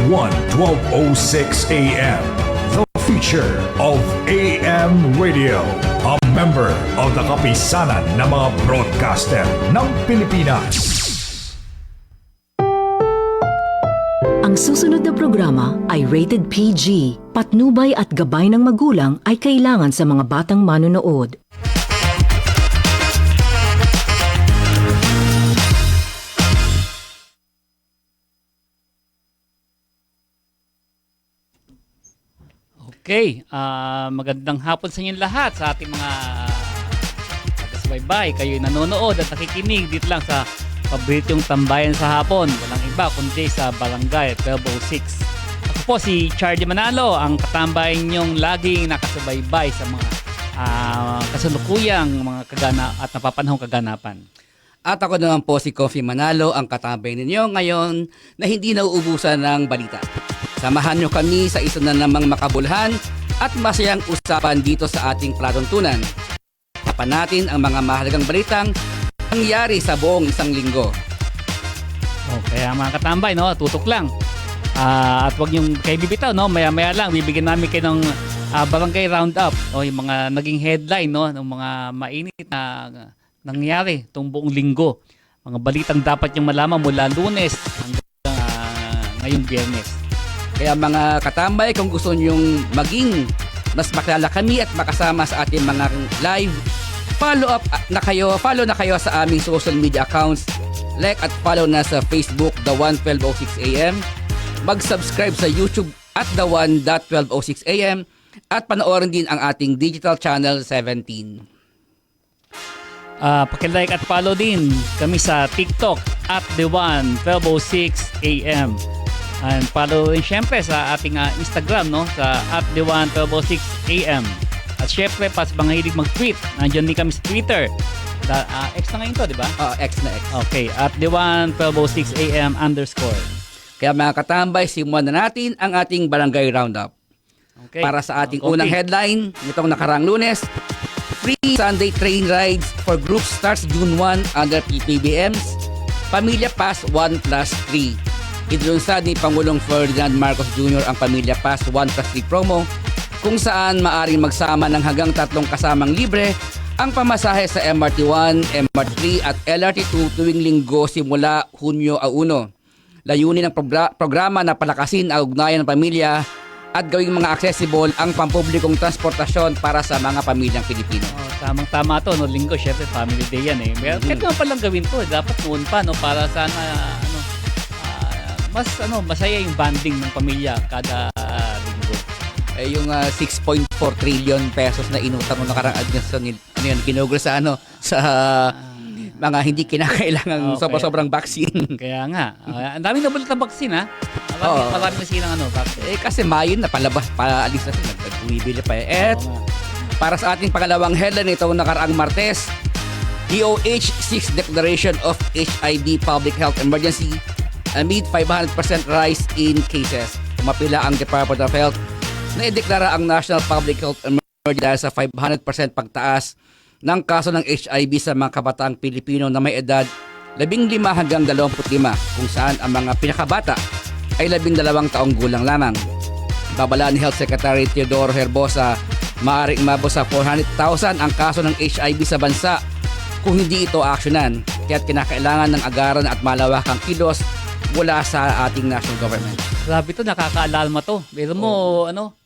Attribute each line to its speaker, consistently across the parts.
Speaker 1: 1, 1206 AM. The future of AM radio. A member of the kapisanan ng mga broadcaster ng Pilipinas.
Speaker 2: Ang susunod na programa ay rated PG. Patnubay at gabay ng magulang ay kailangan sa mga batang manonood.
Speaker 3: Okay, magandang hapon sa inyong lahat sa ating mga taga-subaybay. Kayo'y nanonood at nakikinig dito lang sa paboritong tambayan sa hapon. Walang iba kundi sa Barangay 1206. Ako po si Charlie Manalo, ang katambayan niyong laging nakasubaybay sa mga kasalukuyang mga at napapanahong kaganapan.
Speaker 4: At ako naman po si Coffee Manalo, ang katambay ninyo ngayon na hindi nauubusan ng balita. Samahan nyo kami sa isa na namang makabulhan at masayang usapan dito sa ating palatuntunan. Tapan natin ang mga mahalagang balitang nangyari sa buong isang linggo.
Speaker 3: Kaya mga katambay, no, tutok lang. At wag niyong kayo bibitaw, no, maya-maya lang bibigyan namin kayo ng barangay roundup, o yung mga naging headline, no, ng mga mainit na nangyari itong buong linggo. Mga balitang dapat niyong malaman mula Lunes hanggang ngayong Biyernes.
Speaker 4: Kaya mga katambay, kung gusto nyong maging mas makilala kami at makasama sa ating mga live, follow na kayo sa aming social media accounts. Like at follow na sa Facebook, The One 1206 AM. Mag-subscribe sa YouTube at The One 1206 AM. At panoorin din ang ating digital channel 17.
Speaker 3: Paki-like at follow din kami sa TikTok at The One 1206 AM. And follow rin syempre sa ating Instagram, no, sa The One 1206 AM. At syempre, pas mga hilig mag-tweet, nandiyan din kami sa Twitter. X na ngayon to, di ba?
Speaker 4: X na X.
Speaker 3: Okay, at The One 1206 AM _.
Speaker 4: Kaya mga katambay, simulan na natin ang ating barangay roundup.
Speaker 3: Okay.
Speaker 4: Para sa ating unang headline, nitong nakarang Lunes, free Sunday train rides for groups starts June 1 under PPBMs. Pamilya Pass 1+3. Idlunsad ni Pangulong Ferdinand Marcos Jr. ang Pamilya Pass 1+3 promo, kung saan maaring magsama ng hanggang 3 kasamang libre ang pamasahe sa MRT1, MRT3 at LRT2 tuwing linggo simula Hunyo 1. Layunin ng programa na palakasin ang ugnayan ng pamilya at gawing mga accessible ang pampublikong transportasyon para sa mga pamilyang Pilipino.
Speaker 3: Tamang-tama to, no, linggo, syempre family day yan eh. Kahit naman palang gawin to, dapat noon pa, no, para sana masaya yung banding ng pamilya kada linggo.
Speaker 4: Yung 6.4 trillion pesos na inutang ng nakarang administrasyon, ginugol sa mga hindi kinakailangang sobrang vaccine.
Speaker 3: Kaya nga, ang daming nabulat na vaccine, ha? Marami na silang vaccine.
Speaker 4: Kasi Mayon na paalis na sila, bumibili pa para sa ating pangalawang headline itong nakaraang Martes, DOH seeks declaration of HIV public health emergency amid 500% rise in cases. Pumapila ang Department of Health na ideklara ang National Public Health Emergency dahil sa 500% pagtaas ng kaso ng HIV sa mga kabataang Pilipino na may edad 15 hanggang 25, kung saan ang mga pinakabata ay 12 taong gulang lamang. Babala ni Health Secretary Teodoro Herbosa, maaaring umabot sa 400,000 ang kaso ng HIV sa bansa kung hindi ito aksyonan. Kaya't kinakailangan ng agaran at malawakang kilos mula sa ating national government.
Speaker 3: Grabe to, nakakaalarma to. Pero mo, ang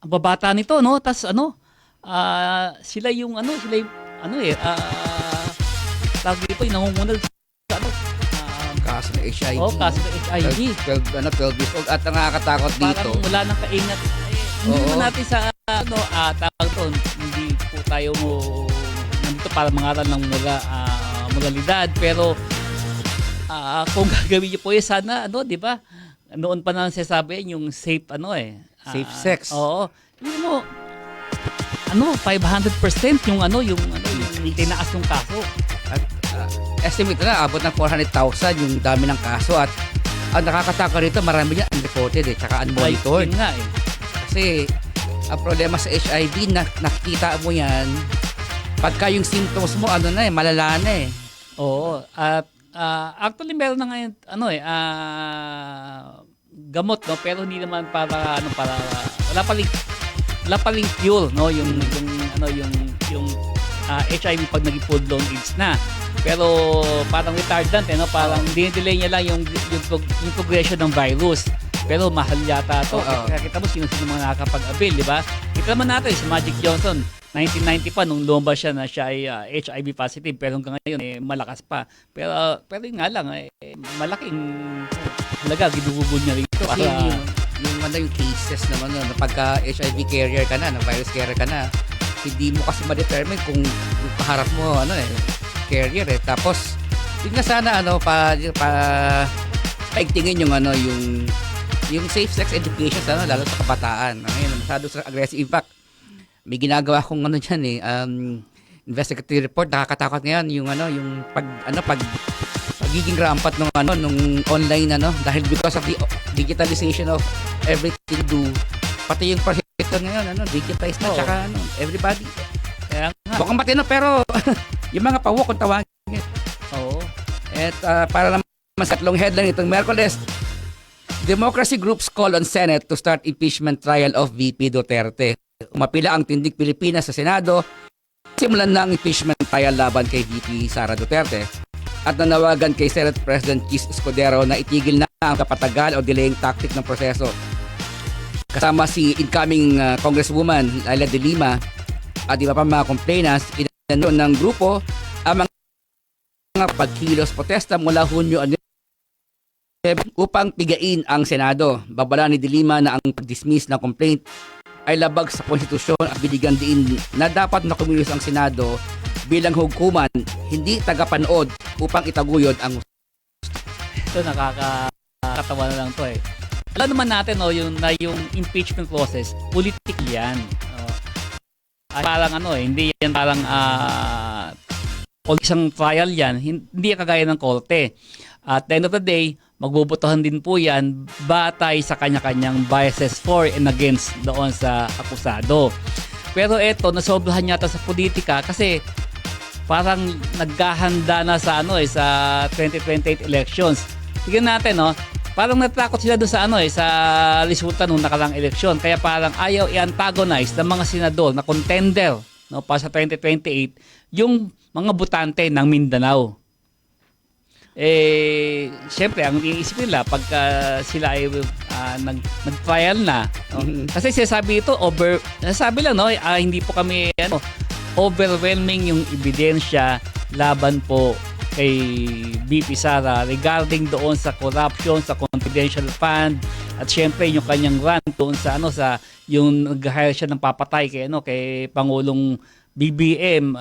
Speaker 3: babata nito, no? Tas sila yung tawag dito, yung nangungunal sa
Speaker 4: kaso ng HIV.
Speaker 3: Kaso ng HIV.
Speaker 4: 12 years old. At nakakatakot dito.
Speaker 3: Parang wala nang kaingat. Hindi naman natin sa, tawag to, hindi po tayo nandito para mangaral ng moralidad. Pero, kung gagawin niyo po yun, sana, di ba? Noon pa na sinasabi yung safe,
Speaker 4: safe sex.
Speaker 3: Oo. Hindi mo, 500% yung tinaas ng kaso.
Speaker 4: At estimate na, abot ng 400,000 yung dami ng kaso. At ang nakakatakot rito, marami niya unreported tsaka unmonitored.
Speaker 3: Nga
Speaker 4: Kasi, ang problema sa HIV, nakikita mo yan, pagka yung symptoms mo, malala na eh.
Speaker 3: Oo. At actually meron na ngayon gamot, no, pero hindi naman para ano, para wala pa ring cure, no, yung HIV pag naging full-blown AIDS na. Pero parang retardant, no, parang dinidelay niya lang yung progression ng virus. Pero mahal yata ito. Kaya kita mo sino mga nakakapag-avail, di ba? Kita naman natin si Magic Johnson, 1990 pa nung lumabas siya na siya ay HIV positive, pero hanggang ngayon malakas pa. Pero yun nga lang, malaking halaga ginugugon niya rito.
Speaker 4: Kasi yung cases naman na pagka HIV carrier ka na, virus carrier ka na, hindi mo kasi ma-determine kung kaharap mo carrier Tapos yun nga sana paigtingin yung safe sex education sana lalo sa kabataan. Ngayon masyado sa aggressive. In fact, may ginagawa kong diyan investigative report, nakakatakot ngayon yung pagiging rampant nung online dahil because of the digitalization of everything do, pati yung prohibition ngayon digitized na, tsaka everybody.
Speaker 3: Kaya nga.
Speaker 4: Bukang matino pero yung mga pawok kung tawagin.
Speaker 3: Oo.
Speaker 4: At para naman sa tatlong headline itong Miyerkules, Democracy groups call on Senate to start impeachment trial of VP Duterte. Umapila ang Tindig Pilipinas sa Senado. Simulan na ang impeachment trial laban kay VP Sara Duterte. At nanawagan kay Senate President Chis Escudero na itigil na ang kapatagal o delaying tactic ng proseso. Kasama si incoming Congresswoman Laila de Lima at iba pa mga complainants, inano ng grupo ang mga pagkilos protesta mula Hunyo upang pigain ang Senado. Babala ni de Lima na ang pag-dismiss ng complaint ay labag sa konstitusyon at binigyan din na dapat makumilos ang Senado bilang hukuman, hindi tagapanood upang itaguyod ang
Speaker 3: Ito nakakatawa na lang to Alam naman natin yung impeachment process, political yan. Parang hindi yan parang isang trial yan, hindi kagaya ng korte. At the end of the day, magbobotohan din po yan batay sa kanya-kanyang biases for and against doon sa akusado. Pero eto, nasobrahan yata sa politika kasi parang naghahanda na sa sa 2028 elections. Tignan natin, parang natakot sila doon sa sa resulta nung nakarang eleksyon. Kaya parang ayaw i-antagonize ng mga senador na contender para sa 2028 yung mga botante ng Mindanao. Siyempre, ang iisip nila pagka sila ay nag-trial na. Kasi sinasabi ito, nasabi lang, hindi po kami, overwhelming yung ebidensya laban po kay VP Sara regarding doon sa corruption, sa confidential fund, at siyempre yung kanyang rant doon sa yung nag-hire siya ng papatay kay Pangulong BBM,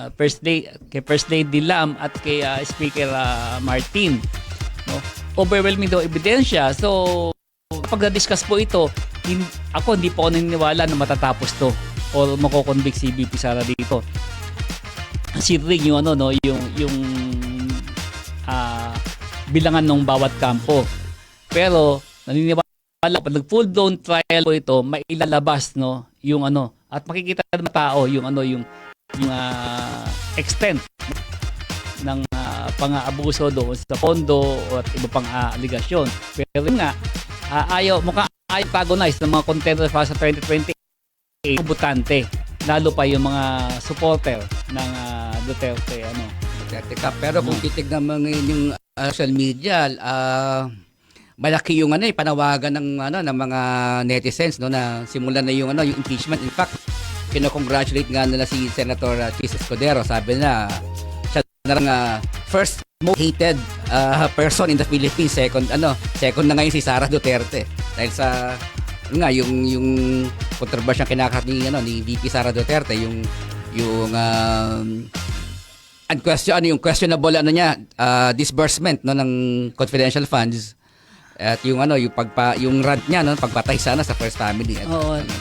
Speaker 3: kay First Lady Lam at kay Speaker Martin. Overwhelming daw ebidensya. So, pag na-discuss po ito, hindi po ako naniniwala na matatapos to o makokonvict si VP Sara dito. Considering yung bilangan ng bawat kampo. Pero, naniniwala pag nag-full-blown trial po ito, mailalabas yung at makikita ng tao yung extent ng pang-aabuso doon sa pondo at iba pang aligasyon. Pero nga, ayaw antagonize ng mga contender para sa 2028 butante, lalo pa yung mga supporter ng Duterte.
Speaker 4: Pero kung titignan mo ngayon yung social media, malaki yung panawagan ng mga netizens na simulan na yung impeachment. In fact, kino-congratulate nga nila si Senator Chis Escudero. Sabi na siya na first most hated person in the Philippines. Second na ngayon si Sara Duterte. Dahil sa yung kontrobersyang kinakaharap ni VP Sara Duterte, yung questionable disbursement ng confidential funds. At yung rant niya pagpatay sana sa First Family.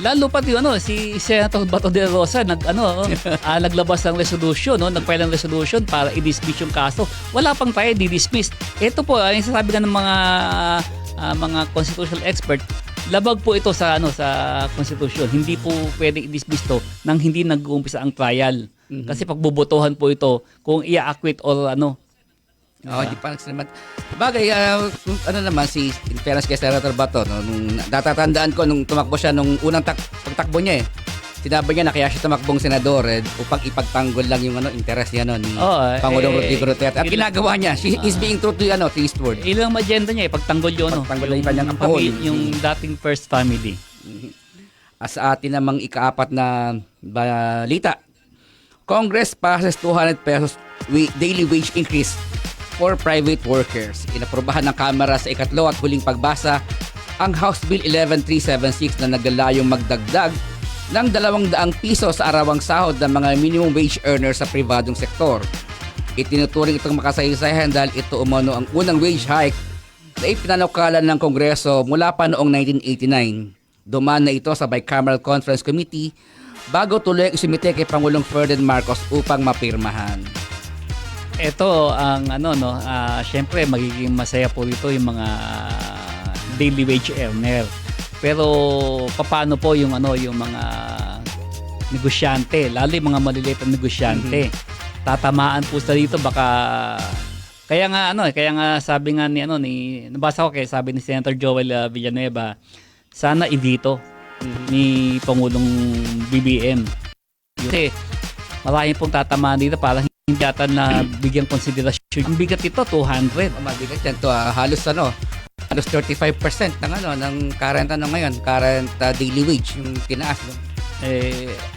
Speaker 3: Lalo pati si Senator Bato de Rosa naglabas ng resolution, nagfile ng resolution para i-dismiss yung kaso. Wala pang tayo di-dismiss. Ito po ang sasabi ng mga constitutional expert, labag po ito sa constitution. Hindi po pwedeng i-dismiss to nang hindi nag-uumpisa ang trial. Kasi pagbobotohan po ito kung i-acquit or
Speaker 4: Oo, hindi pa nagsalamat. Bagay, ano naman, in fairness kay Senator Bato, no, nung natatandaan ko, nung tumakbo siya, nung unang pagtakbo niya sinabi niya na kaya siya tumakbong senador upang ipagtanggol lang yung interest niya ni Pangulong Rodrigo Duterte. At ginagawa niya, he's being true to his word.
Speaker 3: Ilang agenda niya pagtanggol yun.
Speaker 4: Pagtanggol yung kanyang apo.
Speaker 3: Yung dating first family.
Speaker 4: Sa atin namang ikaapat na balita, Congress passes 200 pesos daily wage increase for private workers. Inaprobahan ng Kamara sa ikatlo at huling pagbasa ang House Bill 11376 na naglalayong magdagdag ng 200 piso sa arawang sahod ng mga minimum wage earners sa pribadong sektor. Itinuturing itong makasaysayan dahil ito umano ang unang wage hike na ipinanukalan ng Kongreso mula pa noong 1989. Dumaan na ito sa Bicameral Conference Committee bago tuloy ang isumite kay Pangulong Ferdinand Marcos upang mapirmahan.
Speaker 3: Ito ang syempre magiging masaya po dito yung mga daily wage earner. Pero paano po yung yung mga negosyante, lalo yung mga maliliit na negosyante. Tatamaan po sa dito baka kaya nga sabi nga ni nabasa ko kaya sabi ni Senator Joel Villanueva, sana dito ni Pangulong BBM. Kasi marami pong tatamaan dito para hindi yata na bigyan konsiderasyon. Ang bigat ito, 200.
Speaker 4: Mabigat yan to. Halos 35% ng current daily wage yung tinaas.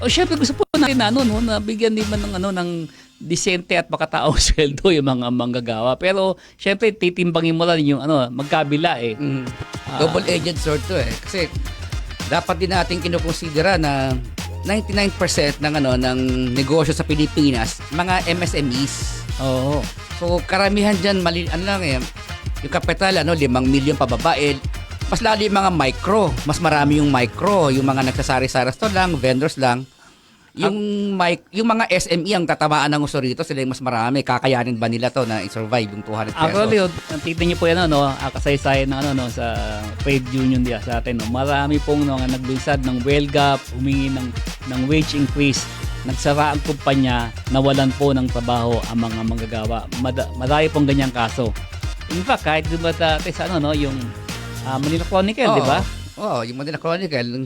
Speaker 3: Syempre gusto po natin na bigyan din man ng disente at makataong sweldo yung mga manggagawa. Pero syempre titimbangin mo lang yung magkabila
Speaker 4: Double-edged sword to Kasi dapat din natin kinukonsidera na 99% ng negosyo sa Pilipinas, mga MSMEs.
Speaker 3: Oo.
Speaker 4: So karamihan diyan yung kapital 5 milyon pababa. Mas lalo yung mga micro, mas marami yung micro, yung mga nagsasari-sari store lang, vendors lang. Yung mga SME ang tatamaan ng uso rito, sila yung mas marami. Kakayanin ba nila to na i-survive yung 200 pesos?
Speaker 3: Actually, tignan niyo po yan, kasaysayan ng sa trade union diya sa atin. Marami pong naglunsad ng WELGAP, humingi ng wage increase. Nagsara ang kumpanya, nawalan po ng trabaho ang mga manggagawa. Marami pong ganyang kaso. In fact, kahit di ba sa yung Manila Chronicle, di ba?
Speaker 4: Oo, yung Manila Chronicle.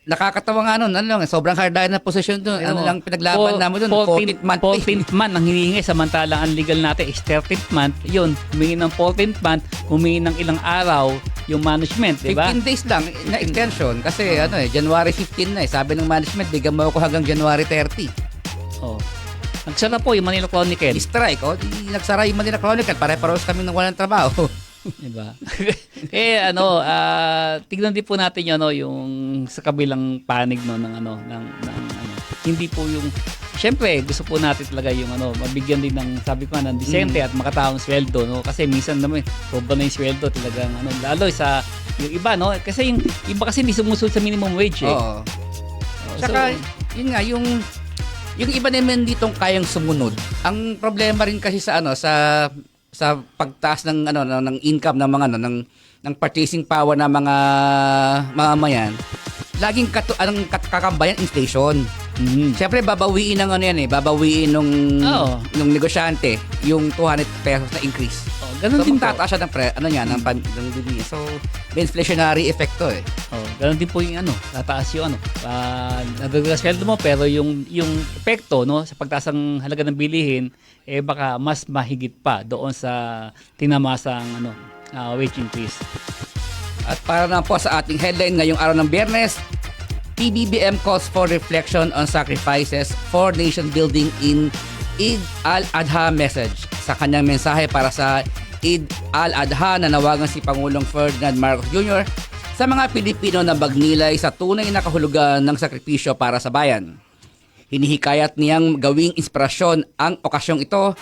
Speaker 4: Nakakatawa nga sobrang hard na posisyon doon. Pinaglaban namin doon, 14th month.
Speaker 3: 14th month ang hinihingi, samantalang ang legal natin is 13th month. Yun, humingi ng 14th month, humingi ng ilang araw yung management, di ba?
Speaker 4: 15 days lang na extension kasi January 15 na Sabi ng management, bigyan mo ako hanggang January 30.
Speaker 3: Oh. Nagsara po yung Manila Chronicle.
Speaker 4: Strike, nagsara yung Manila Chronicle, pare-paros kami ng walang trabaho.
Speaker 3: Diba? Tignan din po natin yung sa kabilang panig hindi po yung syempre gusto po natin talaga yung mabigyan din ng sabi ko ng disente at makataong sweldo kasi minsan naman sobra na yung sweldo talagang lalo sa yung iba kasi yung iba kasi hindi sumusunod sa minimum wage
Speaker 4: Oo. Saka yun nga yung iba naman ditong kayang sumunod. Ang problema rin kasi sa pagtaas ng ng income ng mga ng purchasing power ng mga mamamayan, laging kakambayan inflation. Siyempre babawiin ng babawiin nung negosyante yung 200 pesos na increase.
Speaker 3: Ganun
Speaker 4: So
Speaker 3: din po.
Speaker 4: tataas siya ng bibili. So may inflationary effect to
Speaker 3: Ganun din po yung tataas yung nadagdagan sweldo mo pero yung epekto sa pagtaas ng halaga ng bilihin baka mas mahigit pa doon sa tinamasang wage increase.
Speaker 4: At para na po sa ating headline ngayong araw ng Biyernes, PBBM calls for reflection on sacrifices for nation building in Eid al-Adha message. Sa kanyang mensahe para sa Eid al-Adha, nanawagan si Pangulong Ferdinand Marcos Jr. sa mga Pilipino na magnilay sa tunay na kahulugan ng sakripisyo para sa bayan. Hinihikayat niyang gawing inspirasyon ang okasyong ito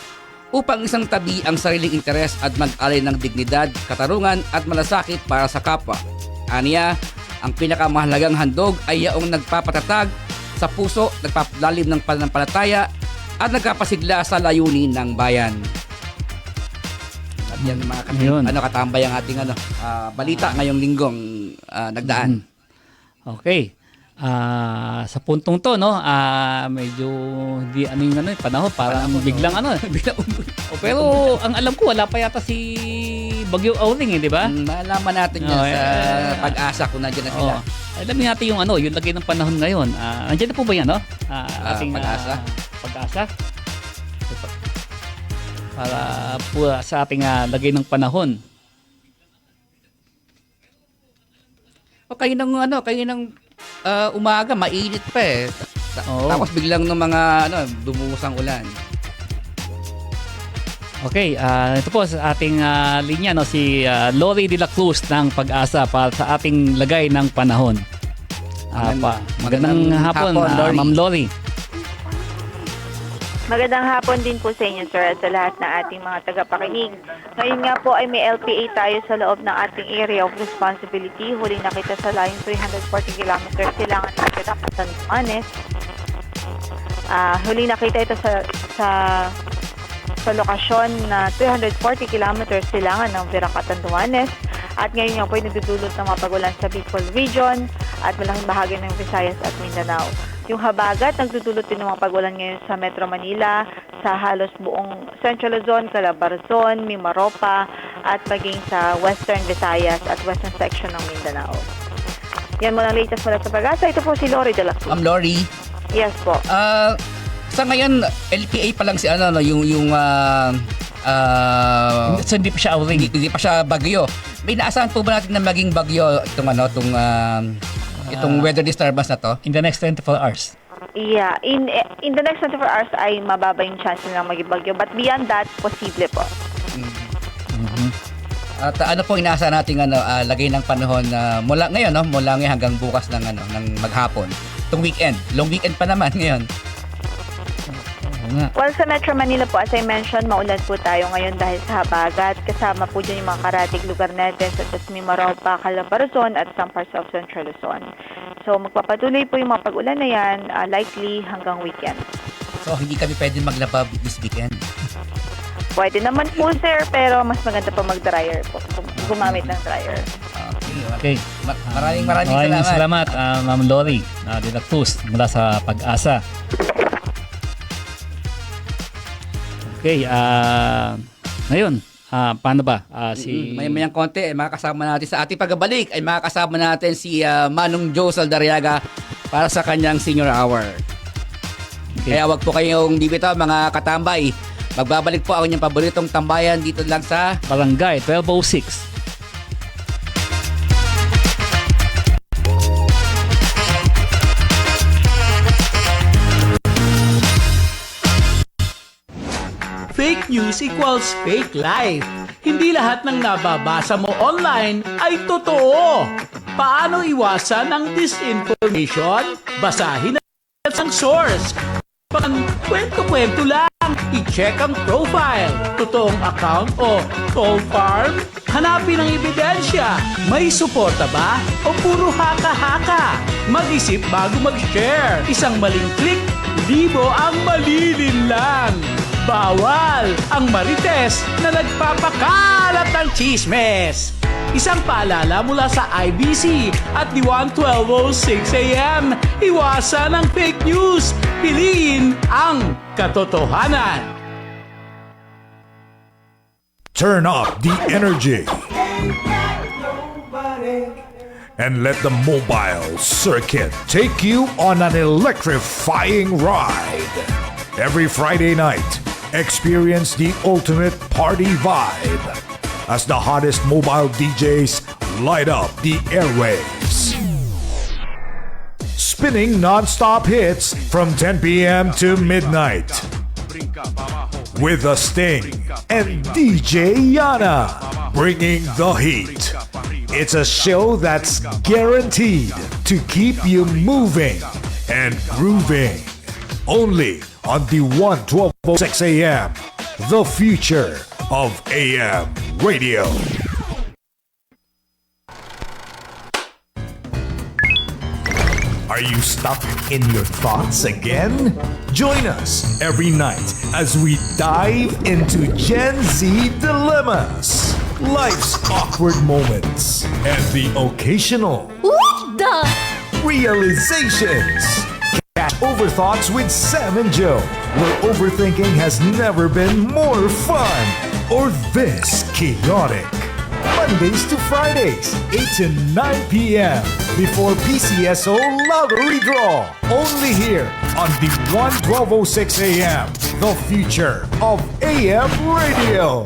Speaker 4: upang isang tabi ang sariling interes at mag-alay ng dignidad, katarungan at malasakit para sa kapwa. Aniya, ang pinakamahalagang handog ay yaong nagpapatatag sa puso, nagpapalalim ng pananampalataya at nagkapasigla sa layunin ng bayan. At yan mga katambay ang ating balita ngayong linggong nagdaan.
Speaker 3: Okay. sa puntong to, no, medyo di ano yung panahon, parang biglang
Speaker 4: Biglang
Speaker 3: pero ang alam ko, wala pa yata si Bagyo Auring, di ba?
Speaker 4: Malaman natin yan sa pag-asa kung nandiyan na sila.
Speaker 3: Alamin natin yung yung lagay ng panahon ngayon. Nandiyan na po ba yan, no? Ating
Speaker 4: Pag-asa.
Speaker 3: Pag-asa. Para po sa ating lagay ng panahon.
Speaker 4: O kayo ng umaga, mainit pa eh.
Speaker 3: Oo.
Speaker 4: Tapos biglang ng mga dumuhos ang ulan.
Speaker 3: Okay, ito po sa ating linya, no, si Lori de la Cruz ng Pag-asa para sa ating lagay ng panahon. Magandang hapon,
Speaker 4: Lori.
Speaker 3: Ma'am Lori.
Speaker 5: Magandang hapon din po sa inyo, sir, at sa lahat ng ating mga tagapakinig. Ngayon nga po ay may LPA tayo sa loob ng ating area of responsibility. Huling nakita sa layong 340 kilometers silangan ng Piracatan, Dumanes. Huling nakita ito sa lokasyon na 340 kilometers silangan ng Piracatan, Dumanes. At ngayon nga po ay nagdudulot ng mga pagulan sa Bicol Region at malaking bahagi ng Visayas at Mindanao. Yung habagat, nagdudulot din ng mga pagulan ngayon sa Metro Manila, sa halos buong Central Luzon, Calabarzon, Mimaropa, at maging sa Western Visayas at Western section ng Mindanao. Yan muna ang latest mula sa Pag-asa. Ito po si Lori de la Cruz.
Speaker 4: Ma'am Lori,
Speaker 5: Yes po.
Speaker 4: sa ngayon, LPA pa lang si
Speaker 3: So, hindi pa siya Auring.
Speaker 4: hindi pa siya bagyo. May naasahan po ba natin na maging bagyo itong weather disturbance na to?
Speaker 3: In the next 24 hours.
Speaker 5: Yeah, in the next 24 hours ay mababa yung chance na maging bagyo. But beyond that, posible po.
Speaker 4: At ano po inaasahan natin lagay ng panahon mula ngayon hanggang bukas ng maghapon. Itong weekend, long weekend pa naman ngayon.
Speaker 5: Well, sa Metro Manila po, as I mentioned, maulan po tayo ngayon dahil sa habagat. Kasama po dyan yung mga karatig lugar natin such as Mimaropa, Calabarzon at some parts of Central Luzon. So, magpapatuloy po yung mga pag-ulan na yan, likely hanggang weekend.
Speaker 4: So, hindi kami pwede maglaba this weekend.
Speaker 5: Pwede naman po, sir, pero mas maganda po mag-dryer po. Gumamit ng dryer.
Speaker 3: Okay.
Speaker 4: Maraming
Speaker 3: salamat, Ma'am Lori de la Cruz mula sa Pag-asa. Okay, ngayon, paano ba?
Speaker 4: May konti, makakasama natin sa ating pagbabalik ay makakasama natin si Manong Joe Saldarriaga para sa kanyang senior hour.
Speaker 3: Okay.
Speaker 4: Kaya wag po kayong bibitaw mga katambay. Magbabalik po ang inyong paboritong tambayan dito lang sa
Speaker 3: Barangay 1206.
Speaker 6: Fake news equals fake life. Hindi lahat ng nababasa mo online ay totoo. Paano iwasan ang disinformation? Basahin ang source. Kwento-kwento lang. I-check ang profile. Totoong account o troll farm? Hanapin ang ebidensya. May suporta ba? O puro haka-haka? Mag-isip bago mag-share. Isang maling click, libo ang malilinlang. Bawal ang marites na nagpapakalat ng chismes. Isang paalala mula sa IBC at di 1:12:06 a.m. Iwasan ang fake news. Piliin ang katotohanan.
Speaker 1: Turn up the energy and let the mobile circuit take you on an electrifying ride. Every Friday night, experience the ultimate party vibe as the hottest mobile DJs light up the airwaves. Spinning non-stop hits from 10 p.m. to midnight with The Sting and DJ Yana bringing the heat. It's a show that's guaranteed to keep you moving and grooving. Only on the 1:12:06 a.m. The future of AM radio. Are you stuck in your thoughts again? Join us every night as we dive into Gen Z dilemmas, life's awkward moments, and the occasional realizations. Cat Overthoughts with Sam and Joe, where overthinking has never been more fun or this chaotic. Mondays to Fridays, 8 to 9 p.m. before PCSO Lottery Draw. Only here on the 1206 a.m. The future of AM radio.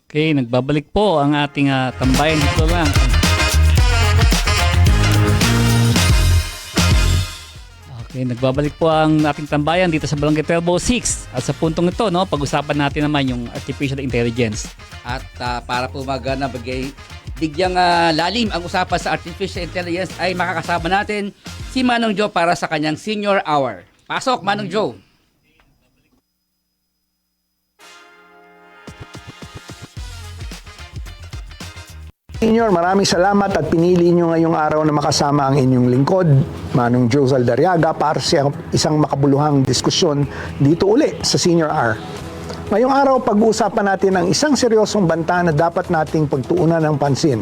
Speaker 3: Okay, nagbabalik po ang ating tambayan dito lang. Okay, nagbabalik po ang ating tambayan dito sa Barangay 1206. At sa puntong ito, no, pag-usapan natin naman yung artificial intelligence.
Speaker 4: At para po bigyang lalim ang usapan sa artificial intelligence ay makakasama natin si Manong Joe para sa kanyang senior hour. Pasok, Manong Joe.
Speaker 7: Senior, maraming salamat at pinili nyo ngayong araw na makasama ang inyong lingkod, Manong Joe Zaldariaga, para sa isang makabuluhang diskusyon dito uli sa Senior Hour. Ngayong araw, pag-uusapan natin ang isang seryosong banta na dapat nating pagtuunan ng pansin.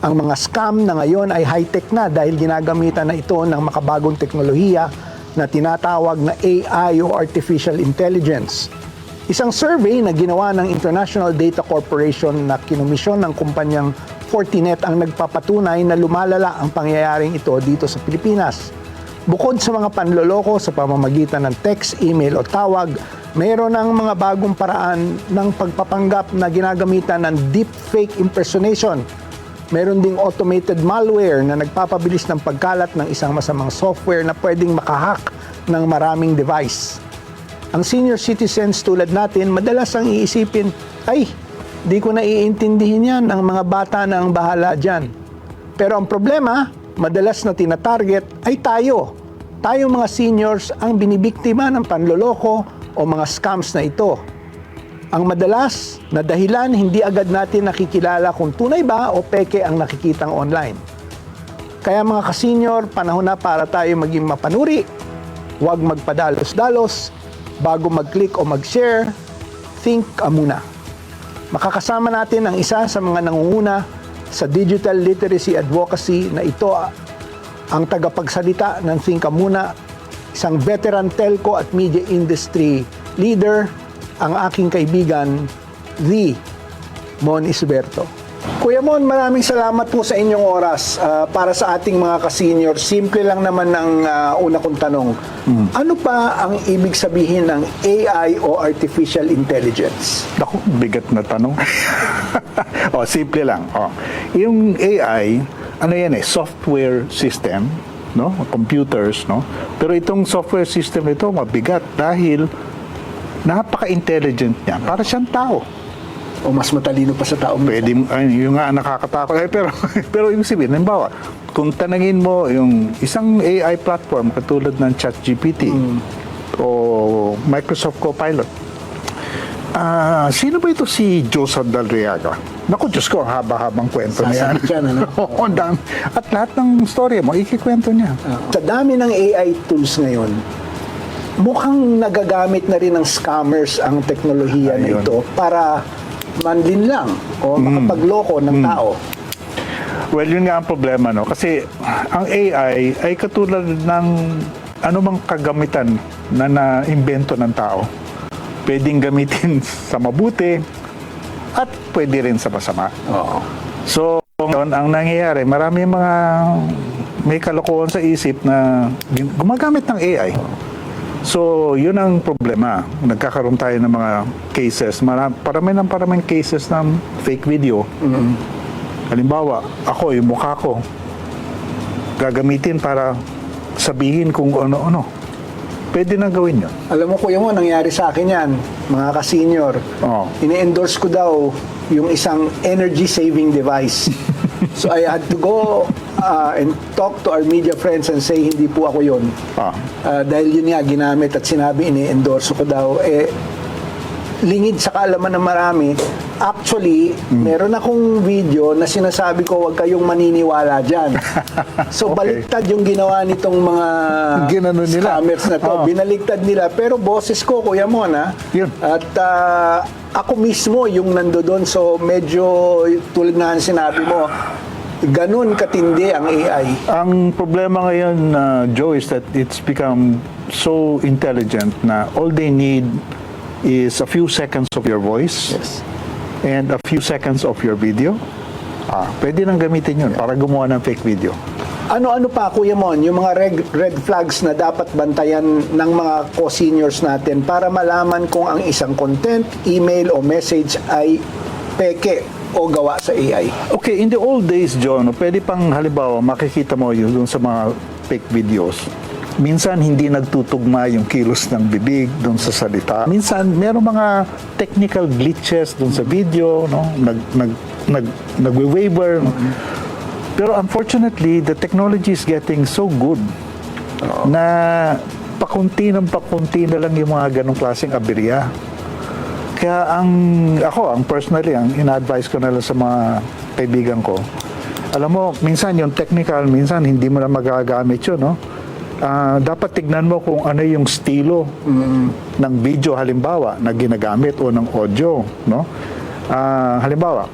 Speaker 7: Ang mga scam na ngayon ay high-tech na dahil ginagamitan na ito ng makabagong teknolohiya na tinatawag na AI o Artificial Intelligence. Isang survey na ginawa ng International Data Corporation na kinomisyon ng kumpanyang Fortinet ang nagpapatunay na lumalala ang pangyayaring ito dito sa Pilipinas. Bukod sa mga panloloko sa pamamagitan ng text, email o tawag, mayroon ng mga bagong paraan ng pagpapanggap na ginagamitan ng deepfake impersonation. Mayroon ding automated malware na nagpapabilis ng pagkalat ng isang masamang software na pwedeng makahack ng maraming device. Ang senior citizens tulad natin, madalas ang iisipin, ay, di ko na iintindihin yan, ang mga bata na ang bahala dyan. Pero ang problema, madalas na tinatarget ay tayo. Tayo mga seniors ang binibiktima ng panloloko o mga scams na ito. Ang madalas na dahilan, hindi agad natin nakikilala kung tunay ba o peke ang nakikitang online. Kaya mga ka-senior, panahon na para tayo maging mapanuri. Huwag magpadalos-dalos. Bago mag-click o mag-share, think ka muna. Makakasama natin ang isa sa mga nangunguna sa digital literacy advocacy na ito ang tagapagsalita ng Think Ka Muna, isang veteran telco at media industry leader, ang aking kaibigan, The Mon Isberto. Kuya Mon, maraming salamat po sa inyong oras para sa ating mga ka-senior. Simple lang naman ang una kong tanong. Ano pa ang ibig sabihin ng AI o Artificial Intelligence?
Speaker 8: Naku, bigat na tanong. Simple lang. Yung AI, ano yan software system, no? Computers, no? Pero itong software system nito mabigat dahil napaka-intelligent niya. Para siyang tao.
Speaker 7: O mas matalino pa sa tao.
Speaker 8: Pwede, yung nga nakakatakot. Pero ibig sabihin, halimbawa, kung tanangin mo yung isang AI platform katulad ng ChatGPT o Microsoft Copilot, sino ba ito si Joe Zaldariaga? Naku, Diyos ko, haba-habang kwento niya.
Speaker 7: Sasagot yan, ano?
Speaker 8: At lahat ng storya mo, ikikwento niya.
Speaker 7: Sa dami ng AI tools ngayon, mukhang nagagamit na rin ng scammers ang teknolohiya na
Speaker 8: Ayun.
Speaker 7: ito para manlin lang o makapagloko ng tao.
Speaker 8: Well, yun nga ang problema, no? Kasi ang AI ay katulad ng anumang kagamitan na na-imbento ng tao. Pwedeng gamitin sa mabuti at pwede rin sa masama.
Speaker 7: Oo.
Speaker 8: So, ngayon, ang nangyayari, marami mga may kalokohan sa isip na gumagamit ng AI. So, yun ang problema. Nagkakaroon tayo ng mga cases. Paraming cases ng fake video. Halimbawa, ako, yung mukha ko, gagamitin para sabihin kung ano-ano. Pwede na gawin yun.
Speaker 7: Alam mo, kuya mo, nangyari sa akin yan, mga ka-senior.
Speaker 8: Oo.
Speaker 7: Ini-endorse ko daw yung isang energy-saving device. So, I had to go and talk to our media friends and say, hindi po ako yun. Dahil yun nga, ginamit at sinabi, ini-endorse ko daw. Lingid sa kaalaman ng marami, actually, meron akong video na sinasabi ko, huwag kayong maniniwala dyan. So,
Speaker 8: Okay.
Speaker 7: baliktad yung ginawa nitong mga
Speaker 8: Ginanon nila.
Speaker 7: scammers na to.
Speaker 8: Oo.
Speaker 7: Binaligtad nila. Pero boses ko, Kuya Mon,
Speaker 8: Yun.
Speaker 7: At ako mismo yung nando doon. So, medyo tulad na ang sinabi mo, ganun katindi ang AI?
Speaker 8: Ang problema ngayon, Joe, is that it's become so intelligent na all they need is a few seconds of your voice and a few seconds of your video. Pwede nang gamitin yun para gumawa ng fake video.
Speaker 7: Ano-ano pa, Kuya Mon, yung mga red flags na dapat bantayan ng mga co-seniors natin para malaman kung ang isang content, email o message ay peke o gawa sa AI?
Speaker 8: Okay, in the old days, John, pwede pang halimbawa makikita mo yun dun sa mga fake videos. Minsan hindi nagtutugma yung kilos ng bibig dun sa salita. Minsan meron mga technical glitches dun sa video, no? Nagwe-waver. Pero unfortunately, the technology is getting so good na pakunti na lang yung mga ganong klaseng aberya. Kaya ang personally, ang ina-advise ko na lang sa mga kaibigan ko, alam mo, minsan yung technical, minsan hindi mo na magagamit yun, no? Dapat tignan mo kung ano yung estilo ng video halimbawa na ginagamit o ng audio, no? Halimbawa,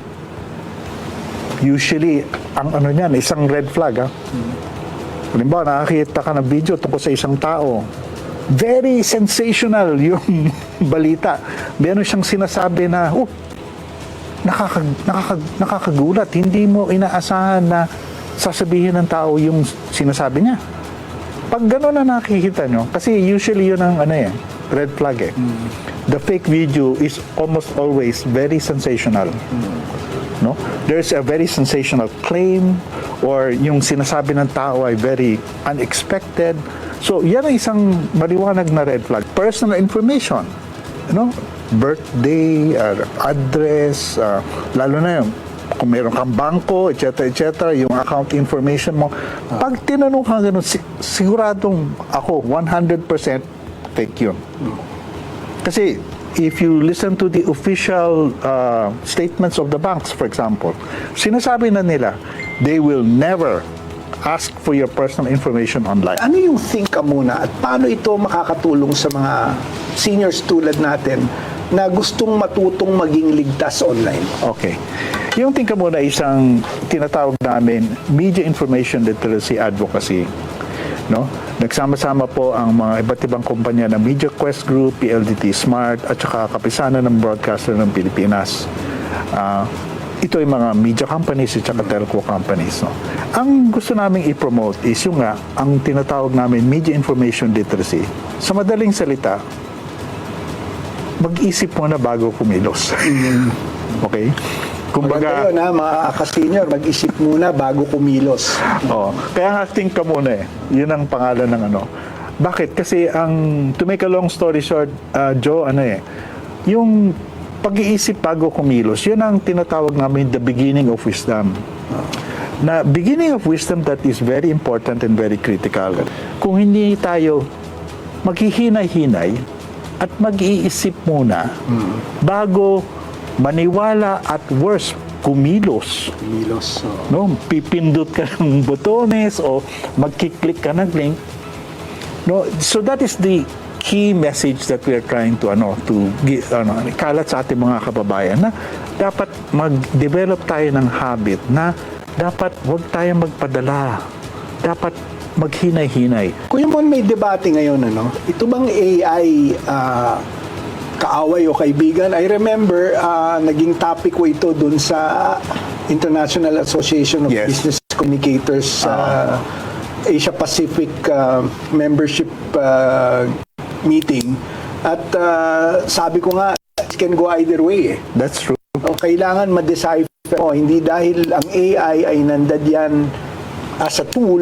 Speaker 8: usually ang ano niyan, isang red flag, halimbawa, nakakita ka ng video tungkol sa isang tao, very sensational yung balita. Meron siyang sinasabi na, nakakagulat. Hindi mo inaasahan na sasabihin ng tao yung sinasabi niya. Pag gano'n na nakikita nyo, kasi usually yun ang red flag eh. The fake video is almost always very sensational. No? There's a very sensational claim or yung sinasabi ng tao ay very unexpected. So, yan ang isang maliwanag na red flag. Personal information, birthday, address, lalo na yung kung meron kang bangko, etc., yung account information mo. Pag tinanong ka ganun, siguradong ako, 100% fake yun. Kasi, if you listen to the official statements of the banks, for example, sinasabi na nila, they will never ask for your personal information online.
Speaker 7: Ano yung think ka muna at paano ito makakatulong sa mga seniors tulad natin na gustong matutong maging ligtas online?
Speaker 8: Okay. Yung think ka muna isang tinatawag namin media information literacy advocacy. No? Nagsama-sama po ang mga iba't ibang kumpanya ng Media Quest Group, PLDT Smart, at saka kapisanan ng broadcaster ng Pilipinas. Ito ay mga media companies at saka telco companies. No? Ang gusto namin i-promote is yung ang tinatawag namin media information literacy. Sa madaling salita, mag-isip mo na bago kumilos. Okay?
Speaker 7: Kumbaga, yun, mga ka-senior, mag-isip muna bago kumilos.
Speaker 8: Kaya nga think ka muna eh. Yun ang pangalan ng Bakit? Kasi to make a long story short, Joe, yung pag-iisip bago kumilos, yun ang tinatawag namin the beginning of wisdom. Na beginning of wisdom that is very important and very critical. Kung hindi tayo maghihinay-hinay at mag-iisip muna bago maniwala at worse, kumilos. No? Pipindot ka ng botones o magkiklik ka ng link. No? So that is the key message that we are trying to kalat sa ating mga kababayan na dapat mag-develop tayo ng habit na dapat wag tayo magpadala. Dapat maghinay-hinay.
Speaker 7: Kuya Mon, may debate ngayon, Ito bang AI kaaway o kaibigan? I remember, naging topic ko ito dun sa International Association of Business Communicators Asia Pacific membership meeting. At sabi ko nga, it can go either way.
Speaker 8: That's true.
Speaker 7: Kailangan ma-decipher mo. Hindi dahil ang AI ay nandyan as a tool,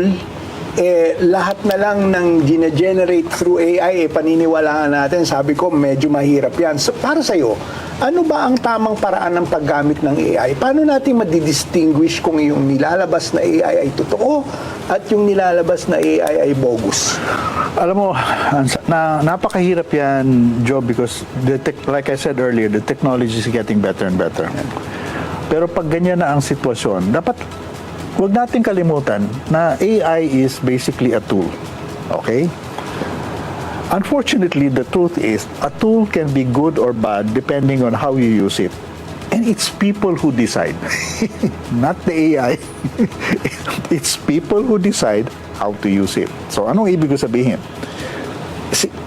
Speaker 7: lahat na lang ng gine-generate through AI, paniniwalaan natin. Sabi ko, medyo mahirap yan. So, para sa'yo, ano ba ang tamang paraan ng paggamit ng AI? Paano natin madidistinguish kung yung nilalabas na AI ay totoo at yung nilalabas na AI ay bogus?
Speaker 8: Alam mo, napakahirap yan, Joe, because like I said earlier, the technology is getting better and better. Pero pag ganyan na ang sitwasyon, dapat huwag natin kalimutan na AI is basically a tool. Okay? Unfortunately, the truth is, a tool can be good or bad depending on how you use it. And it's people who decide, not the AI. It's people who decide how to use it. So anong ibig ko sabihin?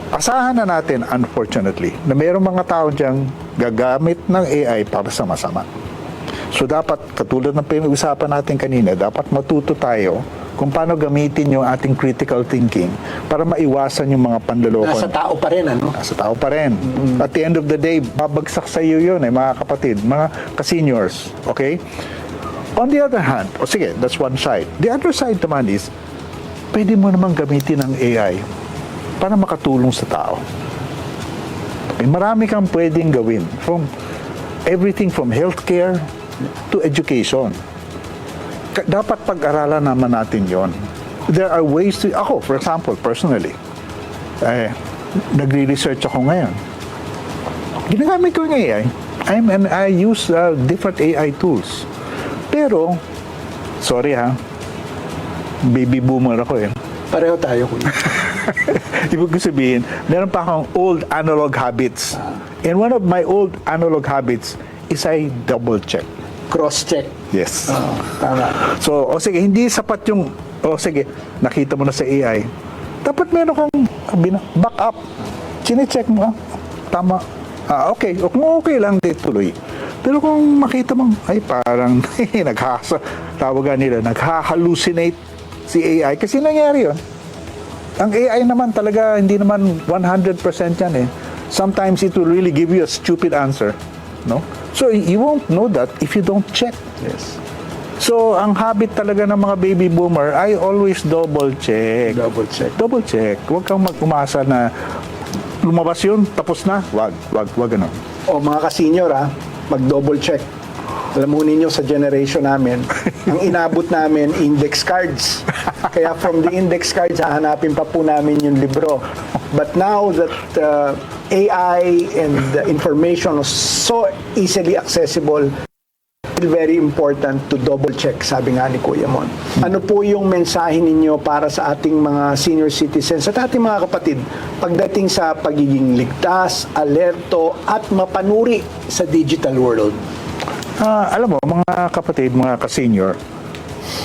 Speaker 8: Asahan na natin, unfortunately, na mayroong mga tao diyang gagamit ng AI para sa masama. So dapat, katulad ng pinag-usapan natin kanina, dapat matuto tayo kung paano gamitin yung ating critical thinking para maiwasan yung mga panloloko.
Speaker 7: Nasa tao pa rin, ano?
Speaker 8: Nasa tao pa rin. At the end of the day, babagsak sa iyo yun, mga kapatid, mga ka-seniors. Okay? On the other hand, sige, that's one side. The other side naman is, pwede mo naman gamitin ang AI para makatulong sa tao. Okay? Marami kang pwedeng gawin. From everything from healthcare to education. Dapat pag-aralan naman natin yon. There are ways to, ako, for example, personally, nagre-research ako ngayon. Ginagamit ko yung AI. I use different AI tools. Pero, sorry ha, baby boomer ako eh.
Speaker 7: Pareho tayo, kuya.
Speaker 8: Ibig ko sabihin, meron pa akong old analog habits. And one of my old analog habits is I double check.
Speaker 7: Cross-check.
Speaker 8: Yes.
Speaker 7: Tama.
Speaker 8: So, sige, hindi sapat yung, sige, nakita mo na sa AI. Dapat meron kang back up. Chine-check mo, tama. Okay. Kung okay lang, tuloy. Pero kung makita mo, ay parang, tawagan nila, nagha-hallucinate si AI. Kasi nangyari yun. Ang AI naman talaga, hindi naman 100% yan eh. Sometimes it will really give you a stupid answer. No? So, you won't know that if you don't check.
Speaker 7: Yes.
Speaker 8: So, ang habit talaga ng mga baby boomer, I always double check.
Speaker 7: Double check.
Speaker 8: Double check. Huwag kang mag-umasa na lumabas yun, tapos na. Wag ganun.
Speaker 7: O mga ka-senior mag-double check. Alam mo ninyo sa generation namin, ang inabot namin, index cards. Kaya from the index cards, hahanapin pa po namin yung libro. But now that AI and the information is so easily accessible, it's very important to double check, sabi nga ni Kuya Mon. Ano po yung mensahe ninyo para sa ating mga senior citizens at ating mga kapatid pagdating sa pagiging ligtas, alerto at mapanuri sa digital world?
Speaker 8: Alam mo, mga kapatid, mga ka-senior,